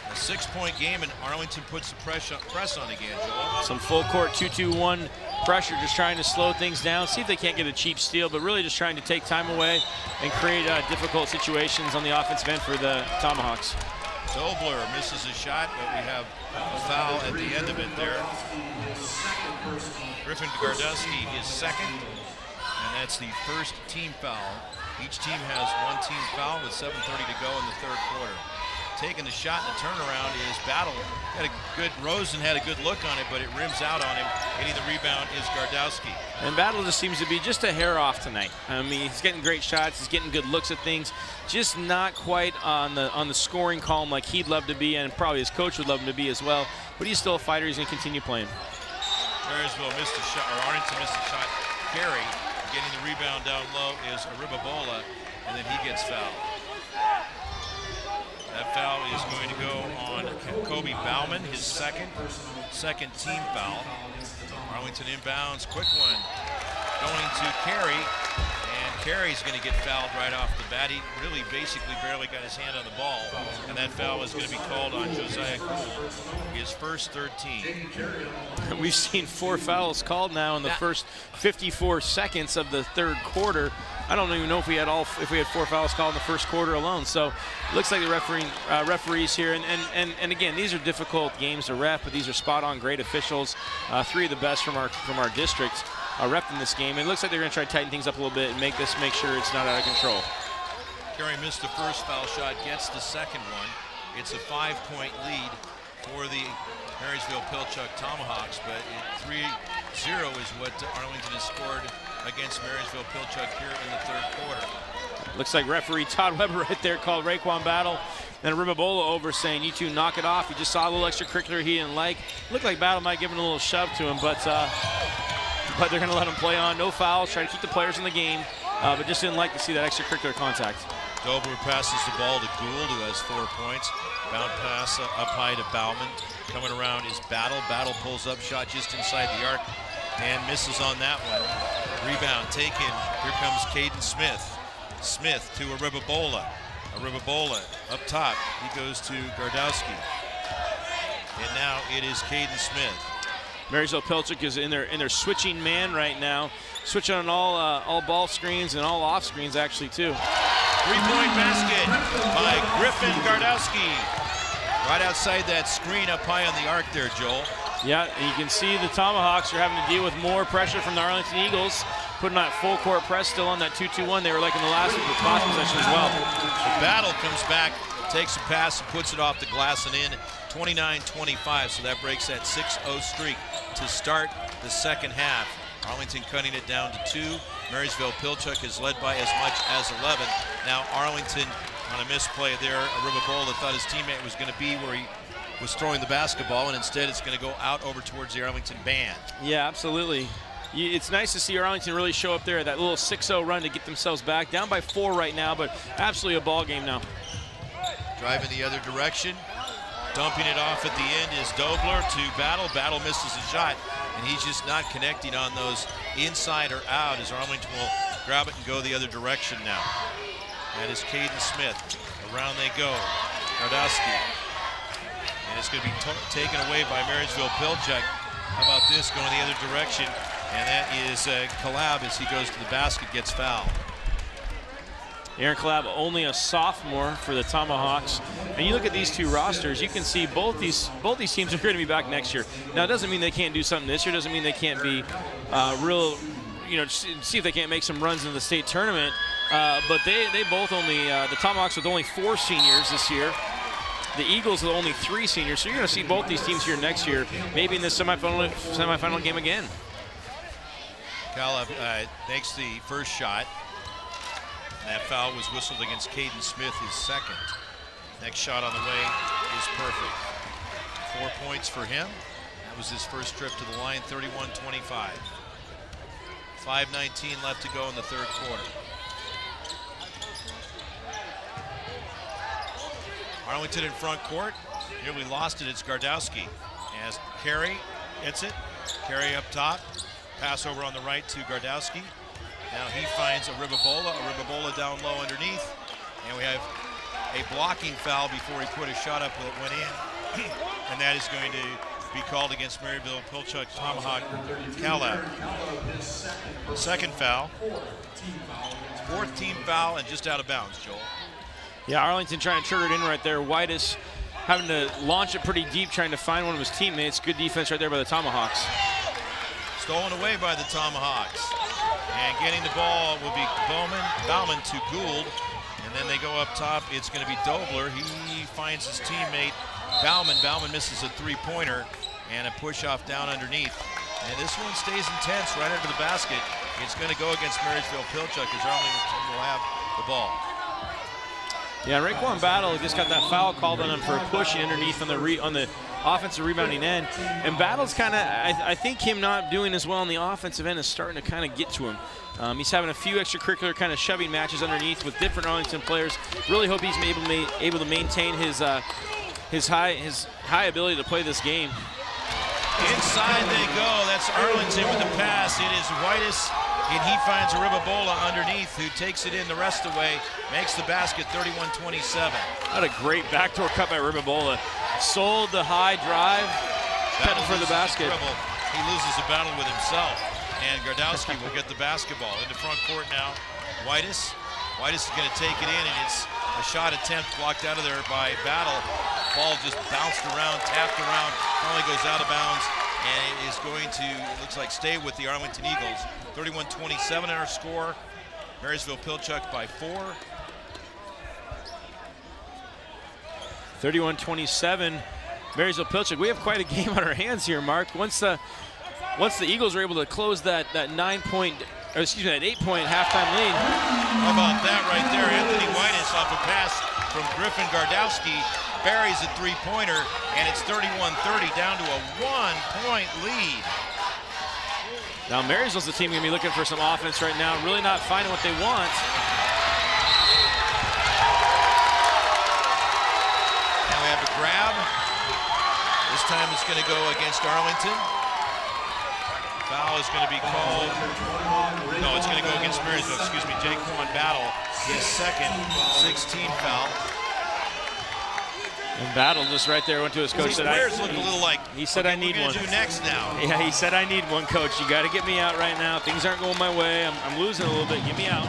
A 6-point game, and Arlington puts the press on again, Joel. Some full court 2-2-1 pressure, just trying to slow things down, see if they can't get a cheap steal, but really just trying to take time away and create difficult situations on the offensive end for the Tomahawks. Dobler misses a shot, but we have a foul at the end of it there. Griffin Gardusky is second, and that's the first team foul. Each team has 1 team foul with 7:30 to go in the 3rd quarter. Taking the shot in the turnaround is Battle. Rosen had a good look on it, but it rims out on him. Getting the rebound is Gardowski. And Battle just seems to be just a hair off tonight. I mean, he's getting great shots, he's getting good looks at things, just not quite on the scoring column like he'd love to be, and probably his coach would love him to be as well. But he's still a fighter, he's going to continue playing. Marysville missed a shot, or Arlington missed a shot. Carey getting the rebound down low is Aribabola, and then he gets fouled. That foul is going to go on Kobe Bauman, his second team foul. Arlington inbounds, quick one, going to Carey, and Carey's going to get fouled right off the bat. He really basically barely got his hand on the ball, and that foul is going to be called on Josiah Gould, his first 13. We've seen 4 fouls called now in the first 54 seconds of the 3rd quarter. I don't even know if we had 4 fouls called in the first quarter alone. So it looks like the referees here, and again, these are difficult games to ref, but these are spot-on great officials. 3 of the best from our district ref in this game. And it looks like they're going to try to tighten things up a little bit and make sure it's not out of control. Carey missed the first foul shot, gets the second one. It's a 5-point lead for the Marysville-Pilchuck Tomahawks, but 3-0 is what Arlington has scored against Marysville-Pilchuck here in the third quarter. Looks like referee Todd Weber right there called Raekwon Battle and Ribabola over, saying, you two knock it off. You just saw a little extracurricular he didn't like. Looked like Battle might give him a little shove to him, but they're going to let him play on. No fouls, try to keep the players in the game, but just didn't like to see that extracurricular contact. Dobler passes the ball to Gould, who has 4 points. Bound pass up high to Bauman. Coming around is Battle. Battle pulls up, shot just inside the arc and misses on that one. Rebound taken. Here comes Caden Smith. Smith to Aribabola. Aribabola up top. He goes to Gardowski. And now it is Caden Smith. Marysville-Pilchuck is in their switching man right now, switching on all ball screens and all off screens actually too. 3-point basket by Griffin Gardowski. Right outside that screen up high on the arc there, Joel. Yeah, you can see the Tomahawks are having to deal with more pressure from the Arlington Eagles, putting that full court press still on that 2-2-1 they were like in the last possession as well. The Battle comes back, takes a pass, and puts it off the glass and in. 29-25, so that breaks that 6-0 streak to start the second half. Arlington cutting it down to 2. Marysville-Pilchuck is led by as much as 11. Now Arlington on a misplay there. Aribabola thought his teammate was going to be where he was throwing the basketball, and instead it's going to go out over towards the Arlington band. Yeah, absolutely. It's nice to see Arlington really show up there, that little 6-0 run to get themselves back. Down by 4 right now, but absolutely a ball game now. Driving the other direction. Dumping it off at the end is Dobler to Battle. Battle misses a shot, and he's just not connecting on those inside or out as Arlington will grab it and go the other direction now. That is Caden Smith. Around they go. Gardowski. And it's going to be taken away by Marysville-Pilchuck. How about this going the other direction? And that is Calab as he goes to the basket, gets fouled. Aaron Calab, only a sophomore for the Tomahawks. And you look at these two rosters, you can see both these teams are going to be back next year. Now, it doesn't mean they can't do something this year. Doesn't mean they can't be see if they can't make some runs in the state tournament. But they both only, the Tomahawks with only 4 seniors this year. The Eagles with only 3 seniors. So you're going to see both these teams here next year, maybe in the semifinal game again. Calab makes the first shot. That foul was whistled against Caden Smith, his second. Next shot on the way is perfect. 4 points for him. That was his first trip to the line, 31-25. 5:19 left to go in the third quarter. Arlington in front court. Nearly lost it. It's Gardowski. As Carey hits it. Carey up top. Pass over on the right to Gardowski. Now he finds Aribabola down low underneath. And we have a blocking foul before he put a shot up that went in. And that is going to be called against Marysville-Pilchuck Tomahawk Calab. Second foul. 4th team foul and just out of bounds, Joel. Yeah, Arlington trying to trigger it in right there. Whitus having to launch it pretty deep, trying to find one of his teammates. Good defense right there by the Tomahawks. Stolen away by the Tomahawks. And getting the ball will be Bauman to Gould. And then they go up top. It's going to be Dobler. He finds his teammate Bauman. Bauman misses a 3-pointer and a push-off down underneath. And this one stays intense right under the basket. It's going to go against Marysville-Pilchuck as Arlington will have the ball. Yeah, Raekwon Battle just got that foul called on him for pushing underneath on the offensive rebounding end. And Battle's kind of, I think him not doing as well on the offensive end is starting to kind of get to him. He's having a few extracurricular kind of shoving matches underneath with different Arlington players. Really hope he's able to maintain his high ability to play this game. Inside they go. That's Arlington with the pass. It is Whitus, and he finds Aribabola underneath, who takes it in the rest of the way, makes the basket 31-27. What a great backdoor cut by Aribabola. Sold the high drive, cutting for the basket. He loses the battle with himself, and Gardowski will get the basketball into front court now Whitus. Whitus is going to take it in, and it's a shot attempt blocked out of there by Battle. Ball just bounced around, tapped around, finally goes out of bounds, and it is going to, it looks like, stay with the Arlington Eagles. 31-27 our score. Marysville-Pilchuck by 4. 31-27, Marysville-Pilchuck. We have quite a game on our hands here, Mark. Once the Eagles were able to close that 8-point halftime lead. How about that right there? Anthony Whitus off a pass from Griffin Gardowski buries a three-pointer, and it's 31-30 down to a 1-point lead. Now Marysville's the team going to be looking for some offense right now, really not finding what they want. Now we have a grab. This time it's going to go against Arlington. Foul is going to be called. No, it's going to go against Marysville. Excuse me, Jaquan Battle, his second 16 foul. And Battle just right there went to his coach. These players look a little like, he said, okay, I need one. What are we going to do next now? Yeah, he said, I need one, coach. You got to get me out right now. Things aren't going my way. I'm losing a little bit. Get me out.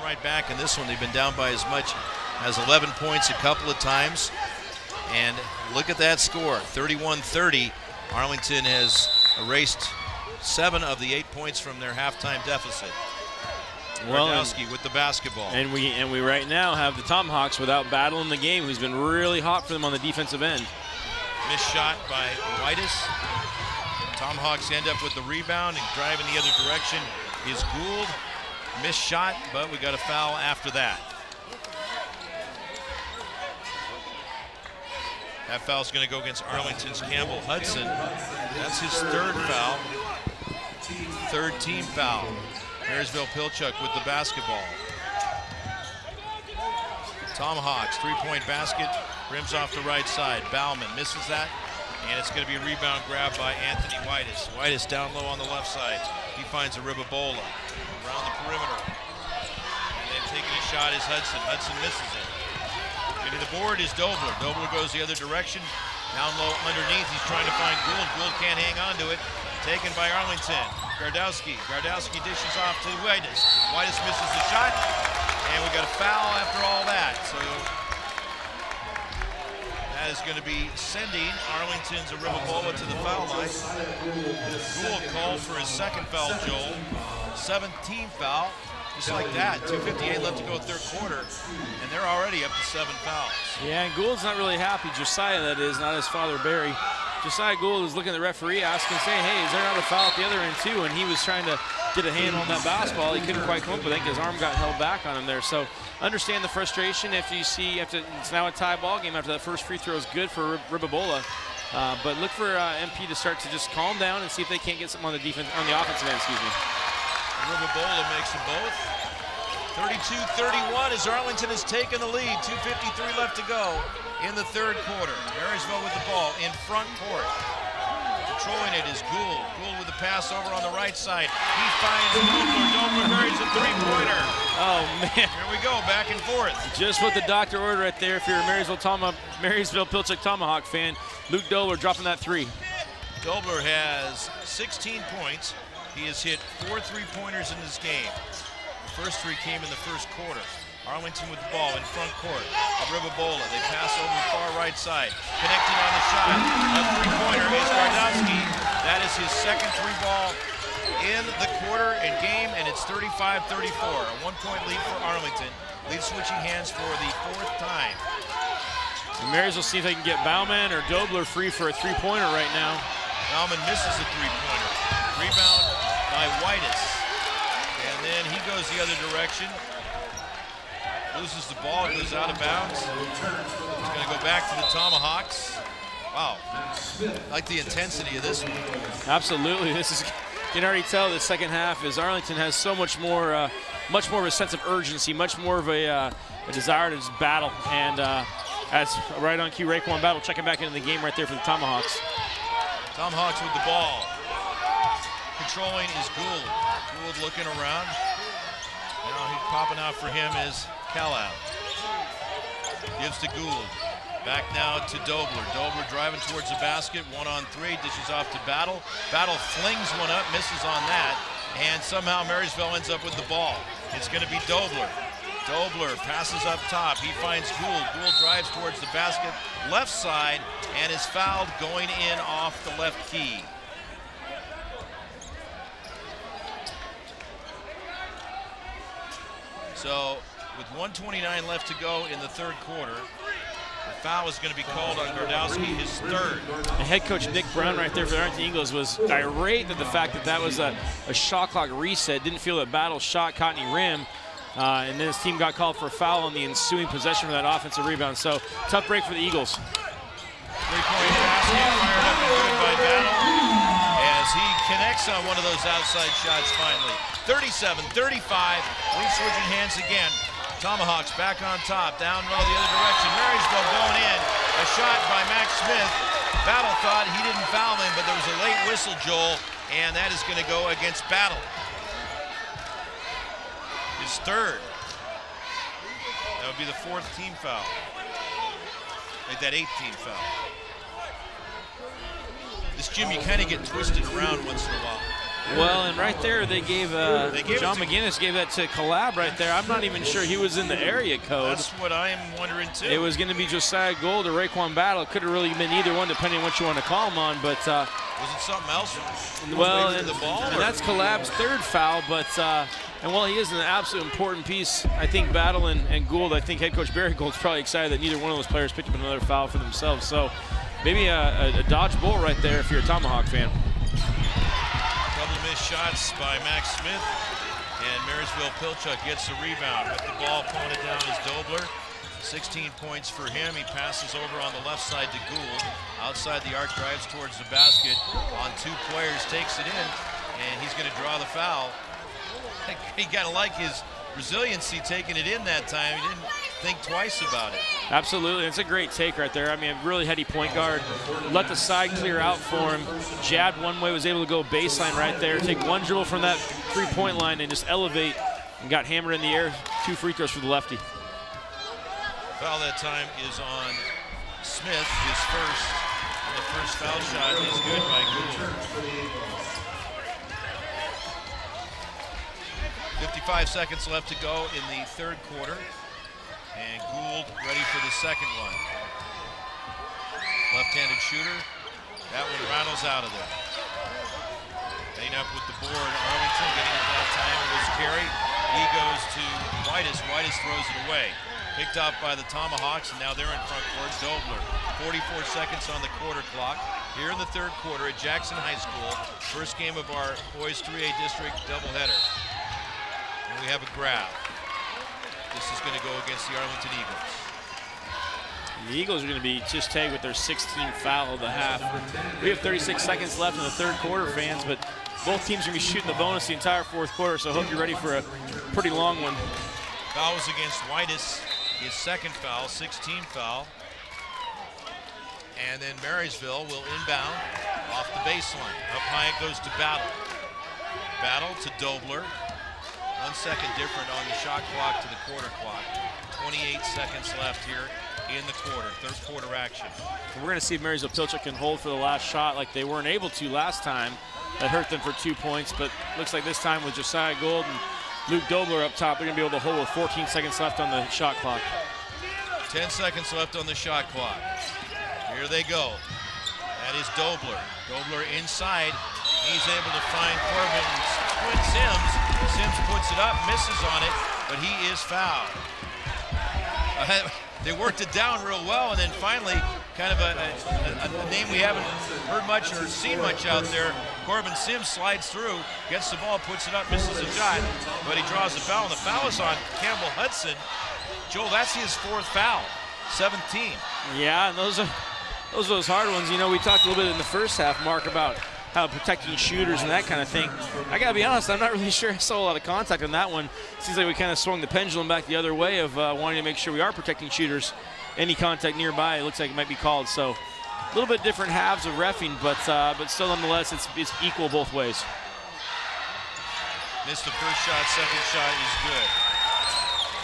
Right back in this one. They've been down by as much as 11 points a couple of times. And look at that score, 31-30. Arlington has erased 7 of the 8 points from their halftime deficit. Gardowski with the basketball. And we right now have the Tomahawks without Battle in the game, who's been really hot for them on the defensive end. Missed shot by Whitus. Tomahawks end up with the rebound, and driving the other direction is Gould. Missed shot, but we got a foul after that. That foul's going to go against Arlington's Campbell Hudson. That's his 3rd foul. 3rd team foul. Marysville-Pilchuck with the basketball. Tomahawks, 3-point basket, rims off the right side. Bauman misses that, and it's going to be a rebound grab by Anthony Whitus. Whitus down low on the left side. He finds a Ribabola around the perimeter. And then taking a shot is Hudson. Hudson misses it. Getting the board is Dobler. Dobler goes the other direction. Down low underneath, he's trying to find Gould. Gould can't hang on to it. Taken by Arlington. Gardowski. Gardowski dishes off to Whitus. Whitus misses the shot. And we got a foul after all that. So that is going to be sending Arlington's Ribabola to the foul line. Gould called for his 2nd foul, Joel. 17th foul. Just like that, 2:58 left to go 3rd quarter, and they're already up to 7 fouls. Yeah, and Gould's not really happy. Josiah, that is, not his father, Barry. Josiah Gould is looking at the referee, asking, saying, hey, is there not a foul at the other end too? And he was trying to get a hand on that basketball. He couldn't quite come up with it. I think his arm got held back on him there. So understand the frustration. If you see, it's now a tie ball game after that first free throw is good for Ribabola. But look for MP to start to just calm down and see if they can't get something on the offensive end, excuse me. Ribabola makes them both. 32-31 as Arlington has taken the lead. 2:53 left to go in the 3rd quarter. Marysville with the ball in front court. Controlling it is Gould. Gould with the pass over on the right side. He finds Dobler. Dobler buries a 3-pointer. Oh, man. Here we go, back and forth. Just what the doctor ordered right there if you're a Marysville-Pilchuck Tomahawk fan. Luke Dobler dropping that 3. Dobler has 16 points. He has hit 4 3-pointers in this game. The first 3 came in the 1st quarter. Arlington with the ball in front court. Ribabola, they pass over the far right side. Connecting on the shot. A 3-pointer is Gardowski. That is his 2nd 3-ball in the quarter and game, and it's 35-34. A 1-point lead for Arlington. Lead switching hands for the 4th time. And Marysville see if they can get Bauman or Dobler free for a 3-pointer right now. Bauman misses a three-pointer. Rebound by Whitus. And then he goes the other direction. Loses the ball, goes out of bounds. He's going to go back to the Tomahawks. Wow, I like the intensity of this one. Absolutely, this is, you can already tell the second half is Arlington has so much more of a sense of urgency, much more of a desire to just battle. And as right on cue, Raekwon Battle checking back into the game right there for the Tomahawks. Tomahawks with the ball. Controlling is Gould. Gould looking around. Now he's popping out for him is Calab. Gives to Gould. Back now to Dobler. Dobler driving towards the basket. 1-on-3. Dishes off to Battle. Battle flings one up. Misses on that. And somehow Marysville ends up with the ball. It's going to be Dobler. Dobler passes up top. He finds Gould. Gould drives towards the basket. Left side. And is fouled going in off the left key. So with 1:29 left to go in the third quarter, the foul is going to be called on Gardowski, his third. And head coach Nick Brown right there for the Arlington Eagles was irate at the fact that that was a shot clock reset. Didn't feel that Battle shot caught any rim. And then his team got called for a foul on the ensuing possession for that offensive rebound. So tough break for the Eagles. Three-point basket fired up and good by Battle as he connects on one of those outside shots finally. 37-35, we're switching hands again. Tomahawks back on top, down low the other direction. Marysville going in, a shot by Max Smith. Battle thought he didn't foul him, but there was a late whistle, Joel, and that is going to go against Battle. His third. That would be the fourth team foul. Make that 18 foul. This gym, you kind of get twisted around once in a while. Well, and right there they gave John McGinnis gave that to Collab right there. I'm not even sure he was in the area code. That's what I am wondering too. It was going to be Josiah Gould or Raekwon Battle. Could have really been either one depending on what you want to call him on. But was it something else? Well, and, the ball, and that's Collab's third foul. But and while he is an absolute important piece, I think Battle and Gould. I think head coach Barry Gould's probably excited that neither one of those players picked up another foul for themselves. So maybe a dodge bullet right there if you're a Tomahawk fan. Couple missed shots by Max Smith, and Marysville-Pilchuck gets the rebound. With the ball pointed down is Dobler. 16 points for him. He passes over on the left side to Gould. Outside the arc, drives towards the basket. On two players, takes it in, and he's going to draw the foul. You got to like his resiliency taking it in that time. He didn't think twice about it. Absolutely, it's a great take right there. I mean, a really heady point guard. Let the side clear out for him. Jabbed one way, was able to go baseline right there. Take one dribble from that three-point line and just elevate. And got hammered in the air. 2 free throws for the lefty. Foul that time is on Smith. His first. And the first foul shot is good by Gould. 55 seconds left to go in the third quarter. And Gould ready for the second one. Left-handed shooter. That one rattles out of there. Laying up with the board, Arlington getting it that time. It was Carey. He goes to Whitus. Whitus throws it away. Picked up by the Tomahawks, and now they're in front court. Dobler. 44 seconds on the quarter clock. Here in the third quarter at Jackson High School. First game of our boys 3A district doubleheader. And we have a grab. This is going to go against the Arlington Eagles. The Eagles are going to be just tagged with their 16th foul of the half. We have 36 seconds left in the third quarter, fans, but both teams are going to be shooting the bonus the entire fourth quarter, so I hope you're ready for a pretty long one. Foul was against Whitus, his second foul, 16th foul. And then Marysville will inbound off the baseline. Up high it goes to Battle. Battle to Dobler. 1 second different on the shot clock to the quarter clock. 28 seconds left here in the quarter, third quarter action. We're going to see if Marysville-Pilchuck can hold for the last shot like they weren't able to last time. That hurt them for 2 points, but looks like this time with Josiah Gould and Luke Dobler up top, they're going to be able to hold with 14 seconds left on the shot clock. 10 seconds left on the shot clock. Here they go. That is Dobler. Dobler inside. He's able to find Corbin Twin Sims. Sims puts it up, misses on it, but he is fouled. They worked it down real well, and then finally kind of a name we haven't heard much or seen much out there. Corbin Sims slides through, gets the ball, puts it up, misses a shot, but he draws the foul, and the foul is on Campbell Hudson. Joel, that's his 4th foul, 17. Yeah, and those are those hard ones. You know, we talked a little bit in the first half, Mark, about how protecting shooters and that kind of thing. I got to be honest, I'm not really sure I saw a lot of contact on that one. Seems like we kind of swung the pendulum back the other way of wanting to make sure we are protecting shooters. Any contact nearby, it looks like it might be called. So a little bit different halves of reffing, but still nonetheless, it's equal both ways. Missed the first shot, second shot is good.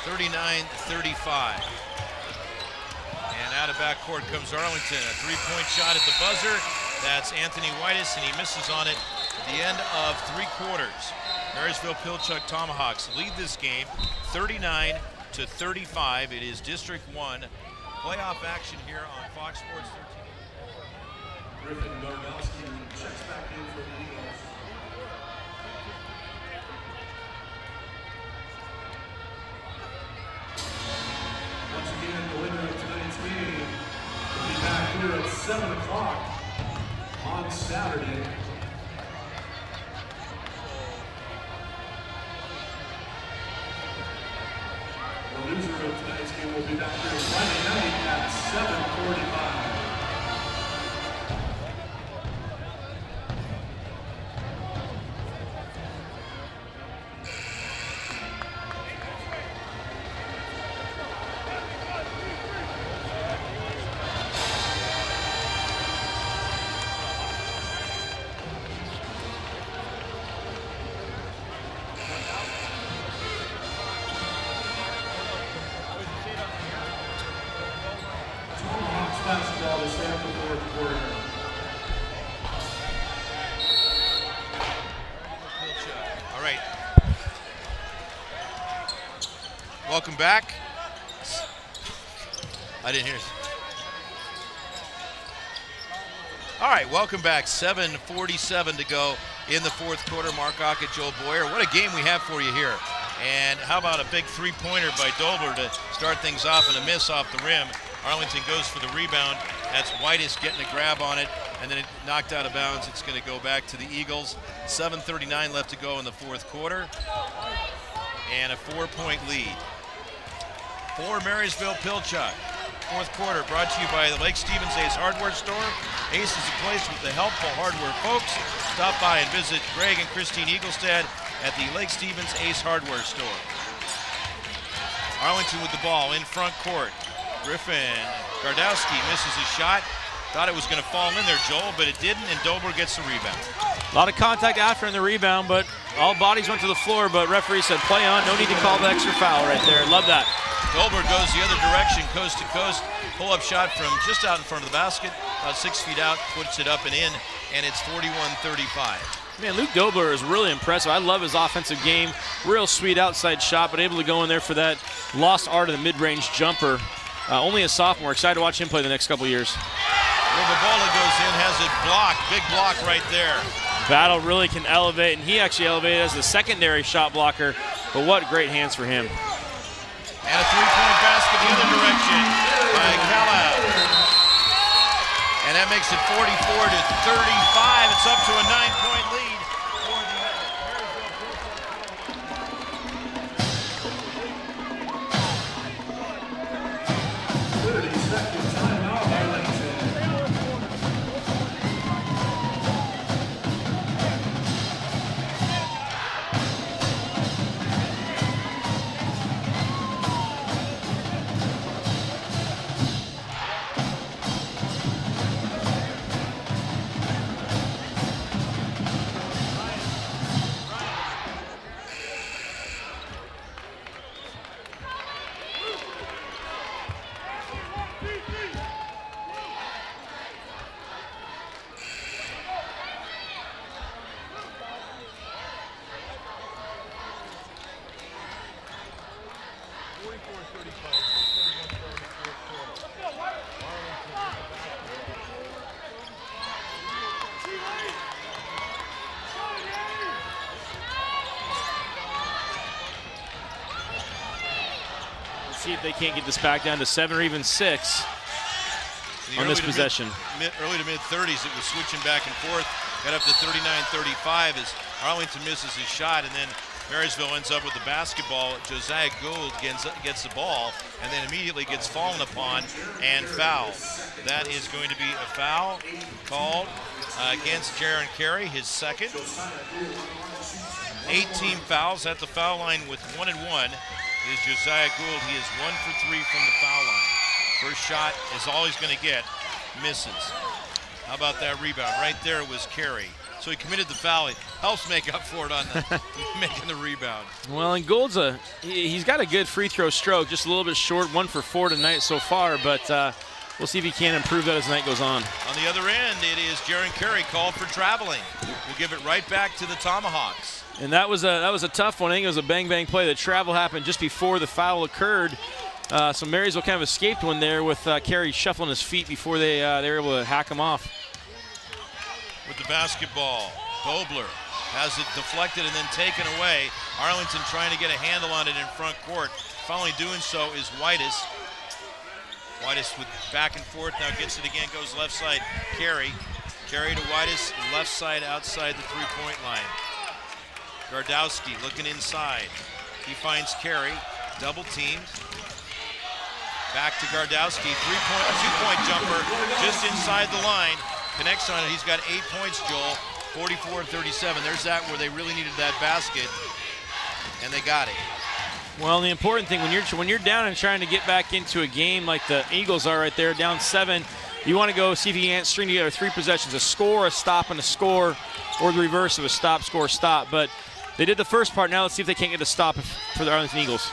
39-35. And out of backcourt comes Arlington. A 3-point shot at the buzzer. That's Anthony Whitus, and he misses on it at the end of 3 quarters. Marysville-Pilchuck Tomahawks lead this game 39-35. It is District 1 playoff action here on Fox Sports 13. Griffin Gardowski checks back in for the Eagles. Once again, the winner of tonight's game will be back here at 7 o'clock on Saturday. The loser of tonight's game will be back here Friday night at 7:45. Basketball to start the 4th quarter. All right. Welcome back. I didn't hear. All right, welcome back. 7:47 to go in the 4th quarter. Mark Ockett, Joel Boyer. What a game we have for you here. And how about a big 3-pointer by Dobler to start things off and a miss off the rim. Arlington goes for the rebound. That's Whitus getting a grab on it, and then it knocked out of bounds. It's going to go back to the Eagles. 7:39 left to go in the 4th quarter. And a 4-point lead for Marysville-Pilchuck. 4th quarter brought to you by the Lake Stevens Ace Hardware Store. Ace is a place with the helpful hardware folks. Stop by and visit Greg and Christine Eaglestad at the Lake Stevens Ace Hardware Store. Arlington with the ball in front court. Griffin Gardowski misses his shot. Thought it was going to fall in there, Joel, but it didn't, and Dobler gets the rebound. A lot of contact after in the rebound, but all bodies went to the floor, but referee said play on. No need to call the extra foul right there. Love that. Dobler goes the other direction, coast to coast. Pull-up shot from just out in front of the basket, about 6 feet out, puts it up and in, and it's 41-35. Man, Luke Dobler is really impressive. I love his offensive game. Real sweet outside shot, but able to go in there for that lost art of the mid-range jumper. Only a sophomore. Excited to watch him play the next couple years. Rubabola goes in, has it blocked. Big block right there. Battle really can elevate, and he actually elevated as the secondary shot blocker, but what great hands for him. And a 3-point basket the other direction by Callow. And that makes it 44-35. It's up to a 9-point lead for the Marysville. 30-second timeout, Arlington. See if they can't get this back down to 7 or even 6. on this possession. Early to mid-30s, it was switching back and forth. Got up to 39-35 as Arlington misses his shot, and then Marysville ends up with the basketball. Josiah Gould gets the ball and then immediately gets fallen upon and fouled. That is going to be a foul called against Jaron Carey, his second. 18 fouls at the foul line with 1 and 1 is Josiah Gould. He is 1 for 3 from the foul line. First shot is all he's going to get, misses. How about that rebound? Right there was Carey. So he committed the foul. He helps make up for it on the making the rebound. Well, and Gould's he's got a good free throw stroke, just a little bit short, 1 for 4 tonight so far, but we'll see if he can improve that as the night goes on. On the other end, it is Jaron Carey called for traveling. We'll give it right back to the Tomahawks. And that was a tough one. I think it was a bang-bang play. The travel happened just before the foul occurred. So Marysville kind of escaped one there with Carey shuffling his feet before they were able to hack him off. With the basketball, Dobler has it deflected and then taken away. Arlington trying to get a handle on it in front court. Finally doing so is Whitus. Whitus with back and forth, now gets it again, goes left side, Carey. Carey to Whitus, left side outside the three-point line. Gardowski looking inside. He finds Carey, double teamed. Back to Gardowski, two-point jumper just inside the line. Connects on it, he's got 8 points, Joel, 44-37. There's that where they really needed that basket, and they got it. Well, the important thing when you're down and trying to get back into a game like the Eagles are right there, down 7, you want to go see if you can't string together 3 possessions, a score, a stop, and a score, or the reverse of a stop, score, stop. But they did the first part. Now let's see if they can't get a stop for the Arlington Eagles.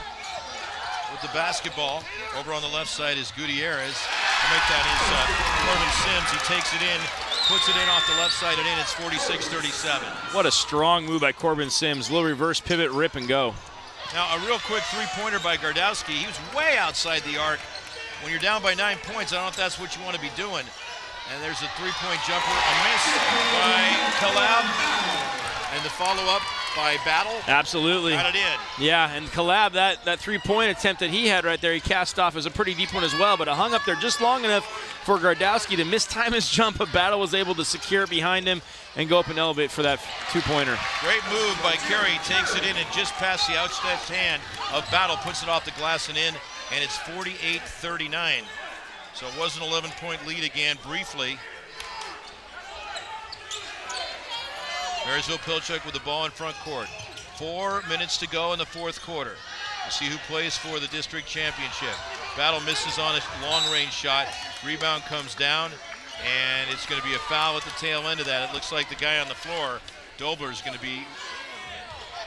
With the basketball, over on the left side is Gutierrez. To make that is Corbin Sims. He takes it in, puts it in off the left side and in. It's 46-37. What a strong move by Corbin Sims. Little reverse pivot, rip, and go. Now, a real quick three-pointer by Gardowski. He was way outside the arc. When you're down by 9 points, I don't know if that's what you want to be doing. And there's a three-point jumper, a miss by Calab. And the follow-up by Battle. Absolutely. Got it in. Yeah, and Calab, that three-point attempt that he had right there, he cast off as a pretty deep one as well, but it hung up there just long enough for Gardowski to mistime his jump, but Battle was able to secure it behind him and go up and elevate for that two-pointer. Great move by Carey. Takes it in and just past the outstretched hand of Battle, puts it off the glass and in, and it's 48-39. So it was an 11-point lead again briefly. Marysville-Pilchuck with the ball in front court. 4 minutes to go in the fourth quarter. We'll see who plays for the district championship. Battle misses on a long-range shot. Rebound comes down, and it's going to be a foul at the tail end of that. It looks like the guy on the floor, Dobler, is going to be.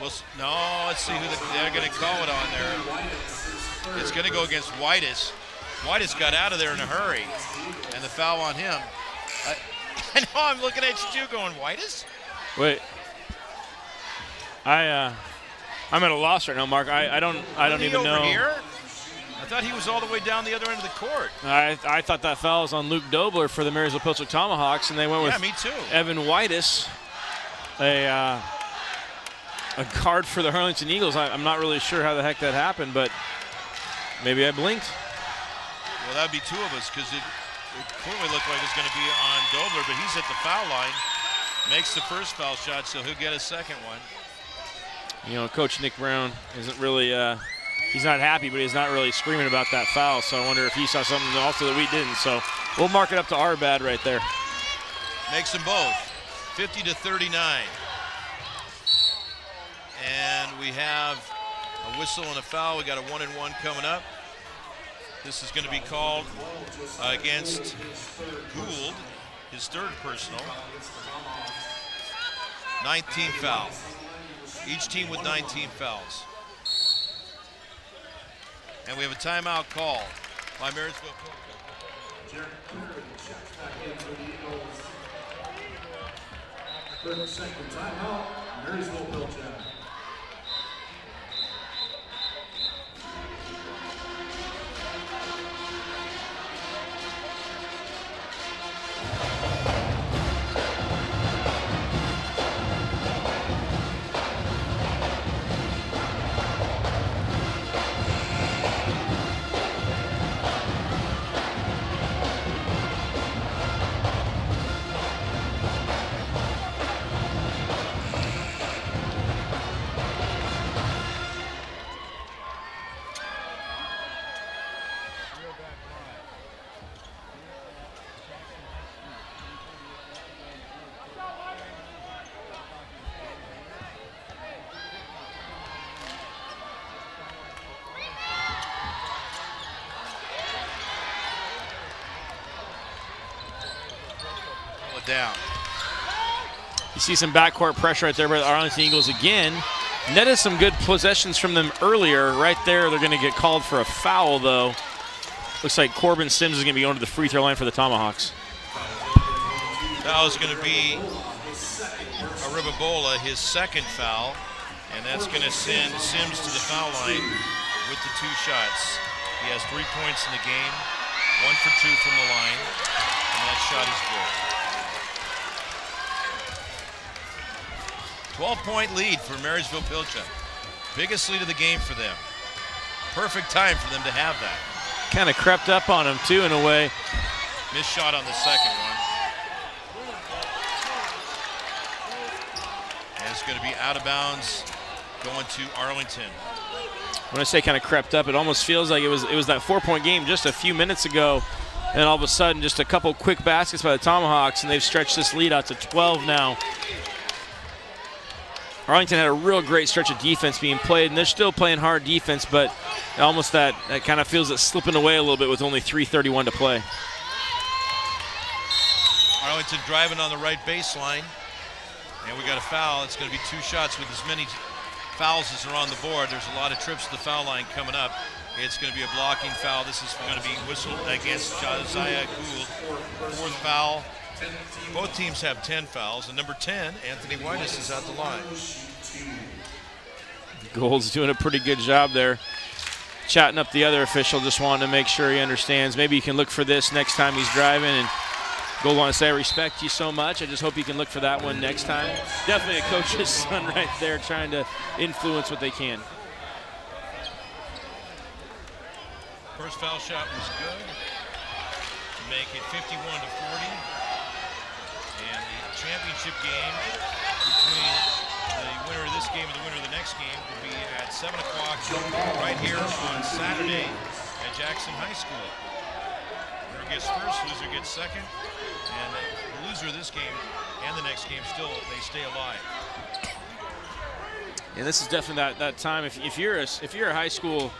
Well, no, let's see who they're going to call it on there. It's going to go against Whitus. Whitus got out of there in a hurry, and the foul on him. I know I'm looking at you going, Whitus? Wait, I'm at a loss right now, Mark. I don't even know. Over here? I thought he was all the way down the other end of the court. I thought that foul was on Luke Dobler for the Marysville-Pilchuck Tomahawks, and they went with me too. Evan Whitus, a guard for the Arlington Eagles. I'm not really sure how the heck that happened, but maybe I blinked. Well, that'd be two of us because it clearly looked like it's going to be on Dobler, but he's at the foul line. Makes the first foul shot, so he'll get a second one. You know, Coach Nick Brown isn't really, he's not happy, but he's not really screaming about that foul. So I wonder if he saw something also that we didn't. So we'll mark it up to our bad right there. Makes them both, 50-39. And we have a whistle and a foul. We got a 1-and-1 coming up. This is going to be called against Gould, his third personal. 19 foul. Each team with 19 fouls. And we have a timeout call by Marysville-Pilchuck. 30-second timeout, Marysville-Pilchuck. down. You see some backcourt pressure right there by the Arlington Eagles again. Netted some good possessions from them earlier. Right there, they're going to get called for a foul, though. Looks like Corbin Sims is going to be going to the free throw line for the Tomahawks. Foul is going to be Aribabola, his second foul, and that's going to send Sims to the foul line with the 2 shots. He has 3 points in the game, 1 for 2 from the line, and that shot is good. 12-point lead for Marysville-Pilchuck. Biggest lead of the game for them. Perfect time for them to have that. Kind of crept up on him, too, in a way. Missed shot on the second one. And it's going to be out of bounds going to Arlington. When I say kind of crept up, it almost feels like it was that 4-point game just a few minutes ago, and all of a sudden just a couple quick baskets by the Tomahawks, and they've stretched this lead out to 12 now. Arlington had a real great stretch of defense being played, and they're still playing hard defense, but almost that kind of feels it slipping away a little bit with only 3:31 to play. Arlington driving on the right baseline, and we got a foul. It's going to be 2 shots with as many fouls as are on the board. There's a lot of trips to the foul line coming up. It's going to be a blocking foul. This is going to be whistled against Josiah Gould. 4th foul. Both teams have 10 fouls, and number 10, Anthony Whitus, is at the line. Gould's doing a pretty good job there, chatting up the other official, just wanting to make sure he understands. Maybe you can look for this next time he's driving. And Gould want to say, I respect you so much. I just hope you can look for that one next time. Definitely a coach's son right there, trying to influence what they can. First foul shot was good to make it 51-40. And the championship game between the winner of this game and the winner of the next game will be at 7 o'clock right here on Saturday at Jackson High School. Winner gets first, loser gets second, and the loser of this game and the next game still, they stay alive. And this is definitely that time. If you're a high school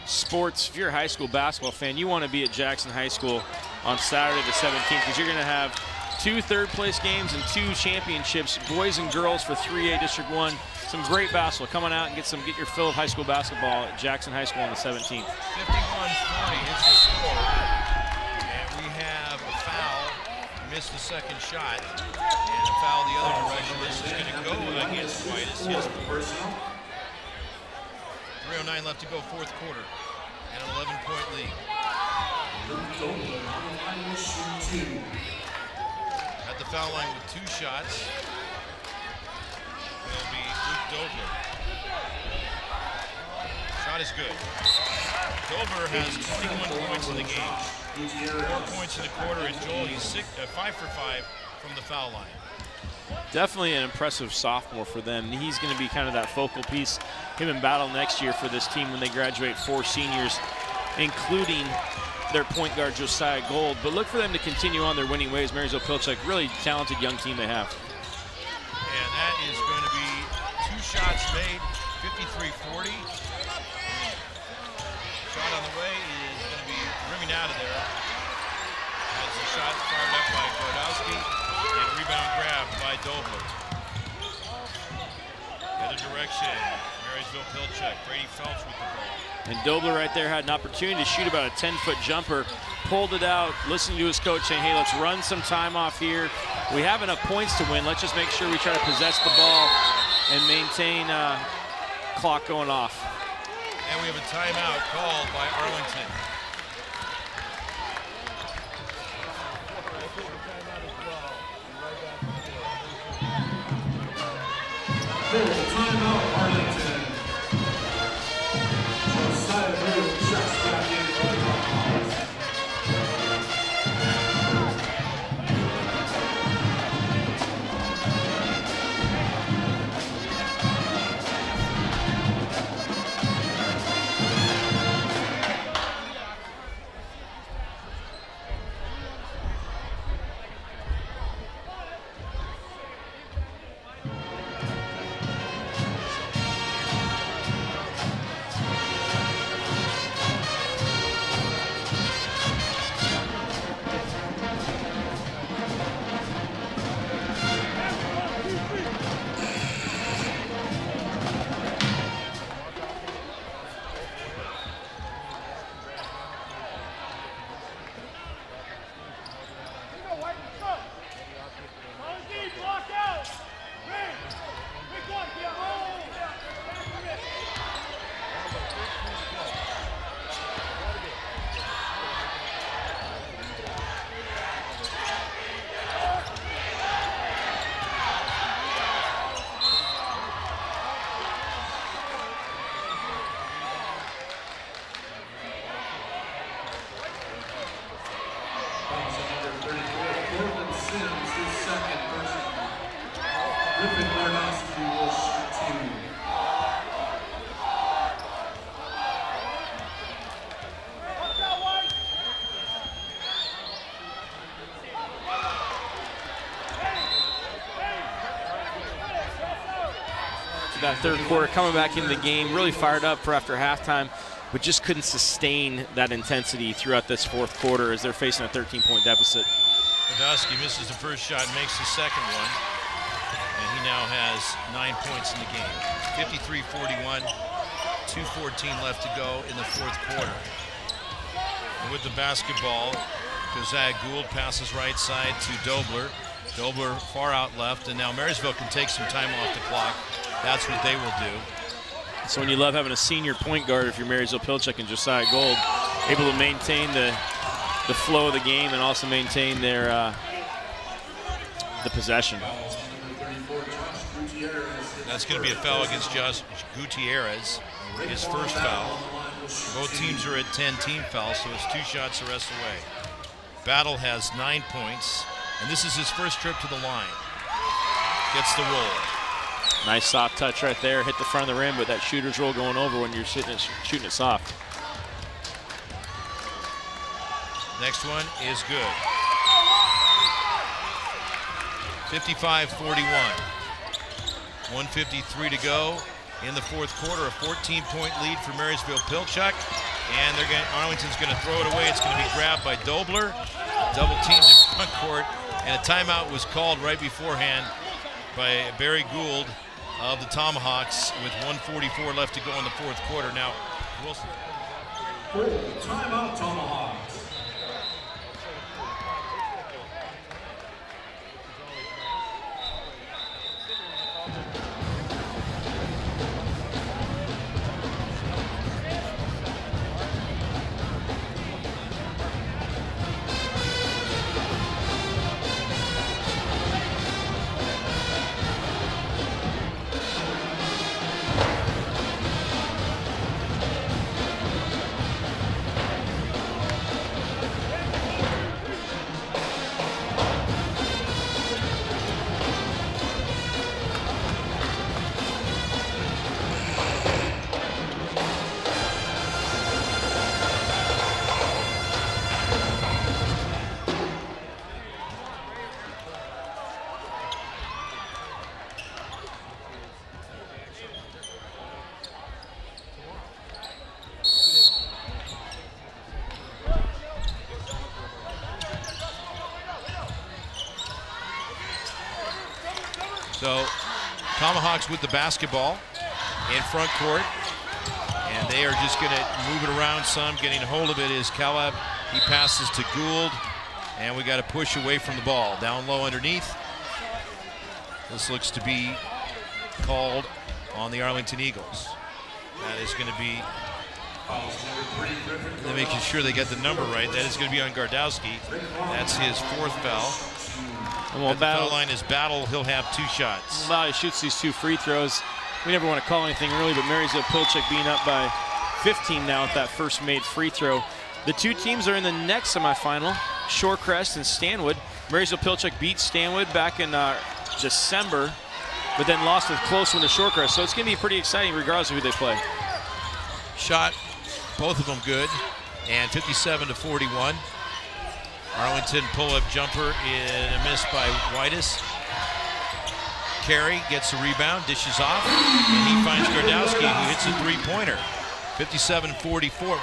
sports, if you're a high school basketball fan, you want to be at Jackson High School on Saturday the 17th, because you're going to have 2 third-place games and 2 championships, boys and girls for 3A District 1. Some great basketball. Come on out and get your fill of high school basketball at Jackson High School on the 17th. 51-40 is the score. And we have a foul. Missed the second shot. And a foul the other direction. This is going to go against Whitus. His 3:09 left to go, 4th quarter. And an 11-point lead. At the foul line with 2 shots will be Luke Dobler. Shot is good. Dobler has 21 points in the game, 4 points in the quarter, and Joel, he's 5 for 5 from the foul line. Definitely an impressive sophomore for them. He's going to be kind of that focal piece, him in battle next year for this team when they graduate 4 seniors, including their point guard Josiah Gould. But look for them to continue on their winning ways. Marysville-Pilchuck, really talented young team they have. And that is going to be 2 shots made, 53-40. Shot on the way is going to be rimming out of there. As the shot fired up by Gordowski and rebound grabbed by Dobler. The other direction, Marysville-Pilchuck, Brady Phelps with the ball. And Dobler right there had an opportunity to shoot about a 10-foot jumper, pulled it out, listening to his coach saying, hey, let's run some time off here. We have enough points to win. Let's just make sure we try to possess the ball and maintain clock going off. And we have a timeout called by Arlington. Timeout, Arlington. Josiah Gould checks back in for the Tomahawks. Sims, his second personal. Griffin Gardowski will shoot 2. That third quarter, coming back into the game, really fired up for after halftime, but just couldn't sustain that intensity throughout this fourth quarter as they're facing a 13-point deficit. Gardowski misses the first shot, makes the second one, and he now has 9 points in the game. 53-41, 2:14 left to go in the fourth quarter. And with the basketball, Josiah Gould passes right side to Dobler. Dobler far out left, and now Marysville can take some time off the clock. That's what they will do. So when you love having a senior point guard, if you're Marysville-Pilchuck and Josiah Gould, able to maintain the flow of the game and also maintain their the possession. That's going to be a foul against Josh Gutierrez, his first foul. Both teams are at 10 team fouls, so it's 2 shots the rest away. Battle has 9 points, and this is his first trip to the line. Gets the roll. Nice soft touch right there, hit the front of the rim, but that shooter's roll going over when you're shooting it soft. Next one is good. 55-41. 1:53 to go in the fourth quarter. A 14-point lead for Marysville-Pilchuck, and Arlington's going to throw it away. It's going to be grabbed by Dobler, double teamed in front court, and a timeout was called right beforehand by Barry Gould of the Tomahawks with 1:44 left to go in the fourth quarter. Now, Wilson. Timeout, Tomahawks. So Tomahawks with the basketball in front court, and they are just going to move it around some. Getting a hold of it is Caleb. He passes to Gould, and we got to push away from the ball. Down low underneath. This looks to be called on the Arlington Eagles. That is going to be, they're making sure they get the number right. That is going to be on Gardowski. That's his fourth foul. Well, At the foul line is Battle. He'll have 2 shots. Well, he shoots these 2 free throws. We never want to call anything early, but Marysville-Pilchuck being up by 15 now with that first made free throw. The 2 teams are in the next semifinal, Shorecrest and Stanwood. Marysville-Pilchuck beat Stanwood back in December, but then lost a close one to Shorecrest. So it's going to be pretty exciting regardless of who they play. Shot, both of them good, and 57-41. Arlington pull-up jumper in a miss by Whitus. Carey gets a rebound, dishes off, and he finds Gardowski, who hits a 3-pointer. 57-44.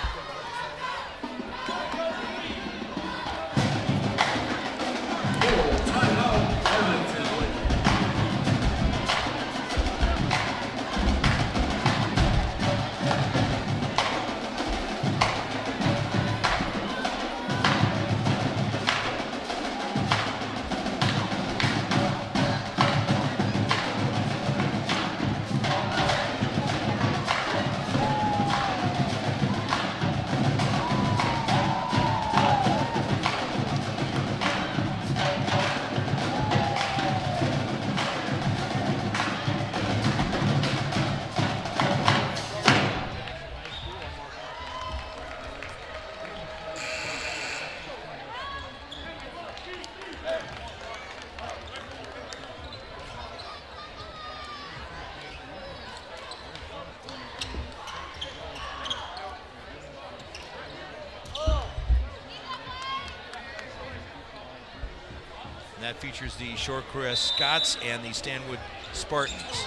And that features the Shorecrest Scots and the Stanwood Spartans.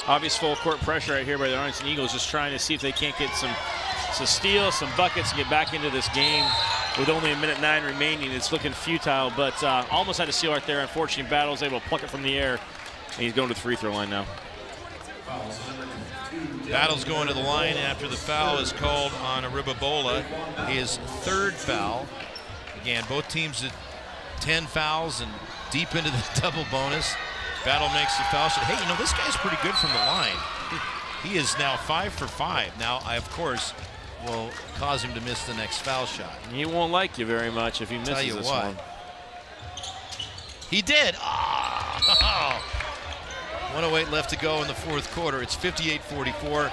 Obvious full court pressure right here by the Arlington Eagles, just trying to see if they can't get some steals, some buckets, and get back into this game. With only 1:09 remaining, it's looking futile, but almost had a steal right there. Unfortunately, Battle was able to pluck it from the air, and he's going to the free throw line now. Battle's going to the line after the foul is called on Aribabola, his 3rd foul. Again, both teams at 10 fouls and deep into the double bonus. Battle makes the foul shot. Hey, you know, this guy's pretty good from the line. He is now 5 for 5. Now, I, of course, will cause him to miss the next foul shot. He won't like you very much if he misses this one. He did. Oh. 1:08 left to go in the 4th quarter. It's 58-44.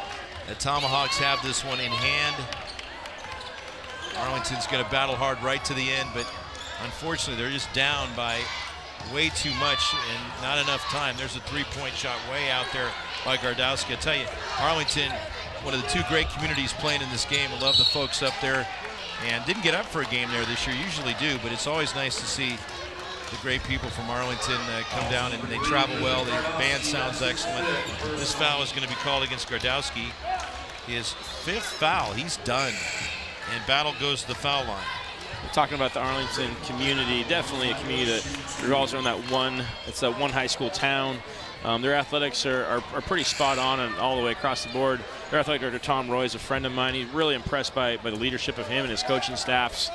The Tomahawks have this one in hand. Arlington's going to battle hard right to the end, but unfortunately they're just down by way too much and not enough time. There's a 3-point shot way out there by Gardowski. I tell you, Arlington, one of the 2 great communities playing in this game. I love the folks up there, and didn't get up for a game there this year, usually do, but it's always nice to see the great people from Arlington come down, and they travel well. The band sounds excellent. This foul is going to be called against Gardowski. His 5th foul. He's done. And Battle goes to the foul line. We're talking about the Arlington community, definitely a community that revolves around that one high school town. Their athletics are pretty spot on and all the way across the board. Their athletic director, Tom Roy, is a friend of mine. He's really impressed by the leadership of him and his coaching staffs.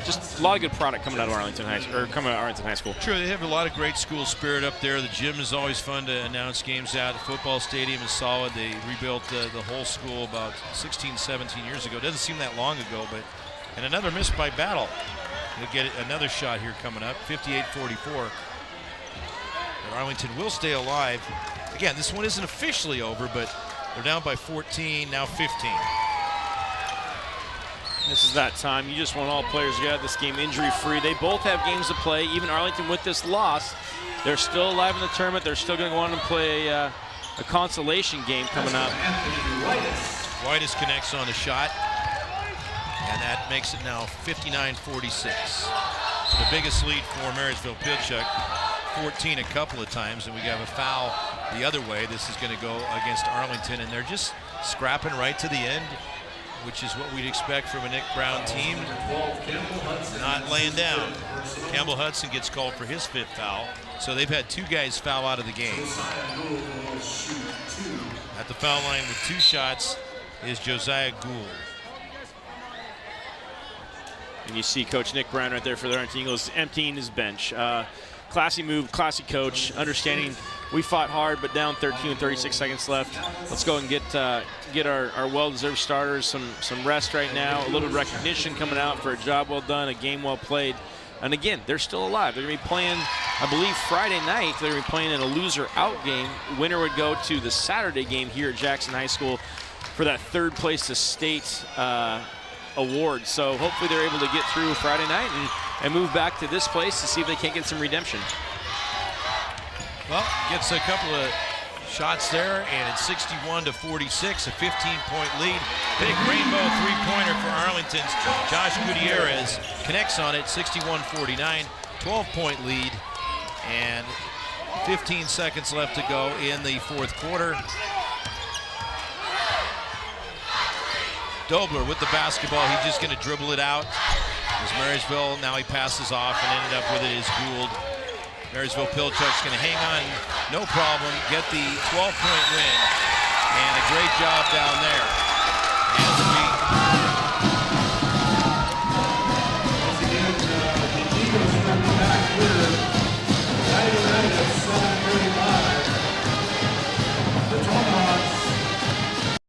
Just a lot of good product coming out of Arlington High School. True, they have a lot of great school spirit up there. The gym is always fun to announce games at. The football stadium is solid. They rebuilt the whole school about 16, 17 years ago. Doesn't seem that long ago, but and another miss by Battle. They'll get another shot here coming up, 58-44. But Arlington will stay alive. Again, this one isn't officially over, but they're down by 14, now 15. This is that time. You just want all players to get out of this game injury-free. They both have games to play. Even Arlington with this loss, they're still alive in the tournament. They're still going to go on and play a consolation game coming up. Whitus connects on the shot, and that makes it now 59-46. The biggest lead for Marysville-Pilchuck, 14 a couple of times, and we have a foul the other way. This is going to go against Arlington, and they're just scrapping right to the end, which is what we'd expect from a Nick Brown team. Not laying down. Campbell Hudson gets called for his 5th foul, so they've had 2 guys foul out of the game. At the foul line with 2 shots is Josiah Gould. And you see Coach Nick Brown right there for the Arlington Eagles emptying his bench. Classy move, classy coach, understanding we fought hard, but down 13 with 36 seconds left. Let's go and get our well-deserved starters some rest right now, a little recognition coming out for a job well done, a game well played. And again, they're still alive. They're going to be playing, I believe, Friday night. They're going to be playing in a loser-out game. Winner would go to the Saturday game here at Jackson High School for that 3rd place to state award. So hopefully they're able to get through Friday night and move back to this place to see if they can't get some redemption. Well, gets a couple of shots there, and it's 61-46, a 15-point lead. Big rainbow 3-pointer for Arlington's Josh Gutierrez connects on it, 61-49, 12-point lead, and 15 seconds left to go in the 4th quarter. Dobler with the basketball. He's just going to dribble it out. As Marysville, now he passes off and ended up with it is Gould. Marysville-Pilchuck's going to hang on, no problem, get the 12-point win, and a great job down there.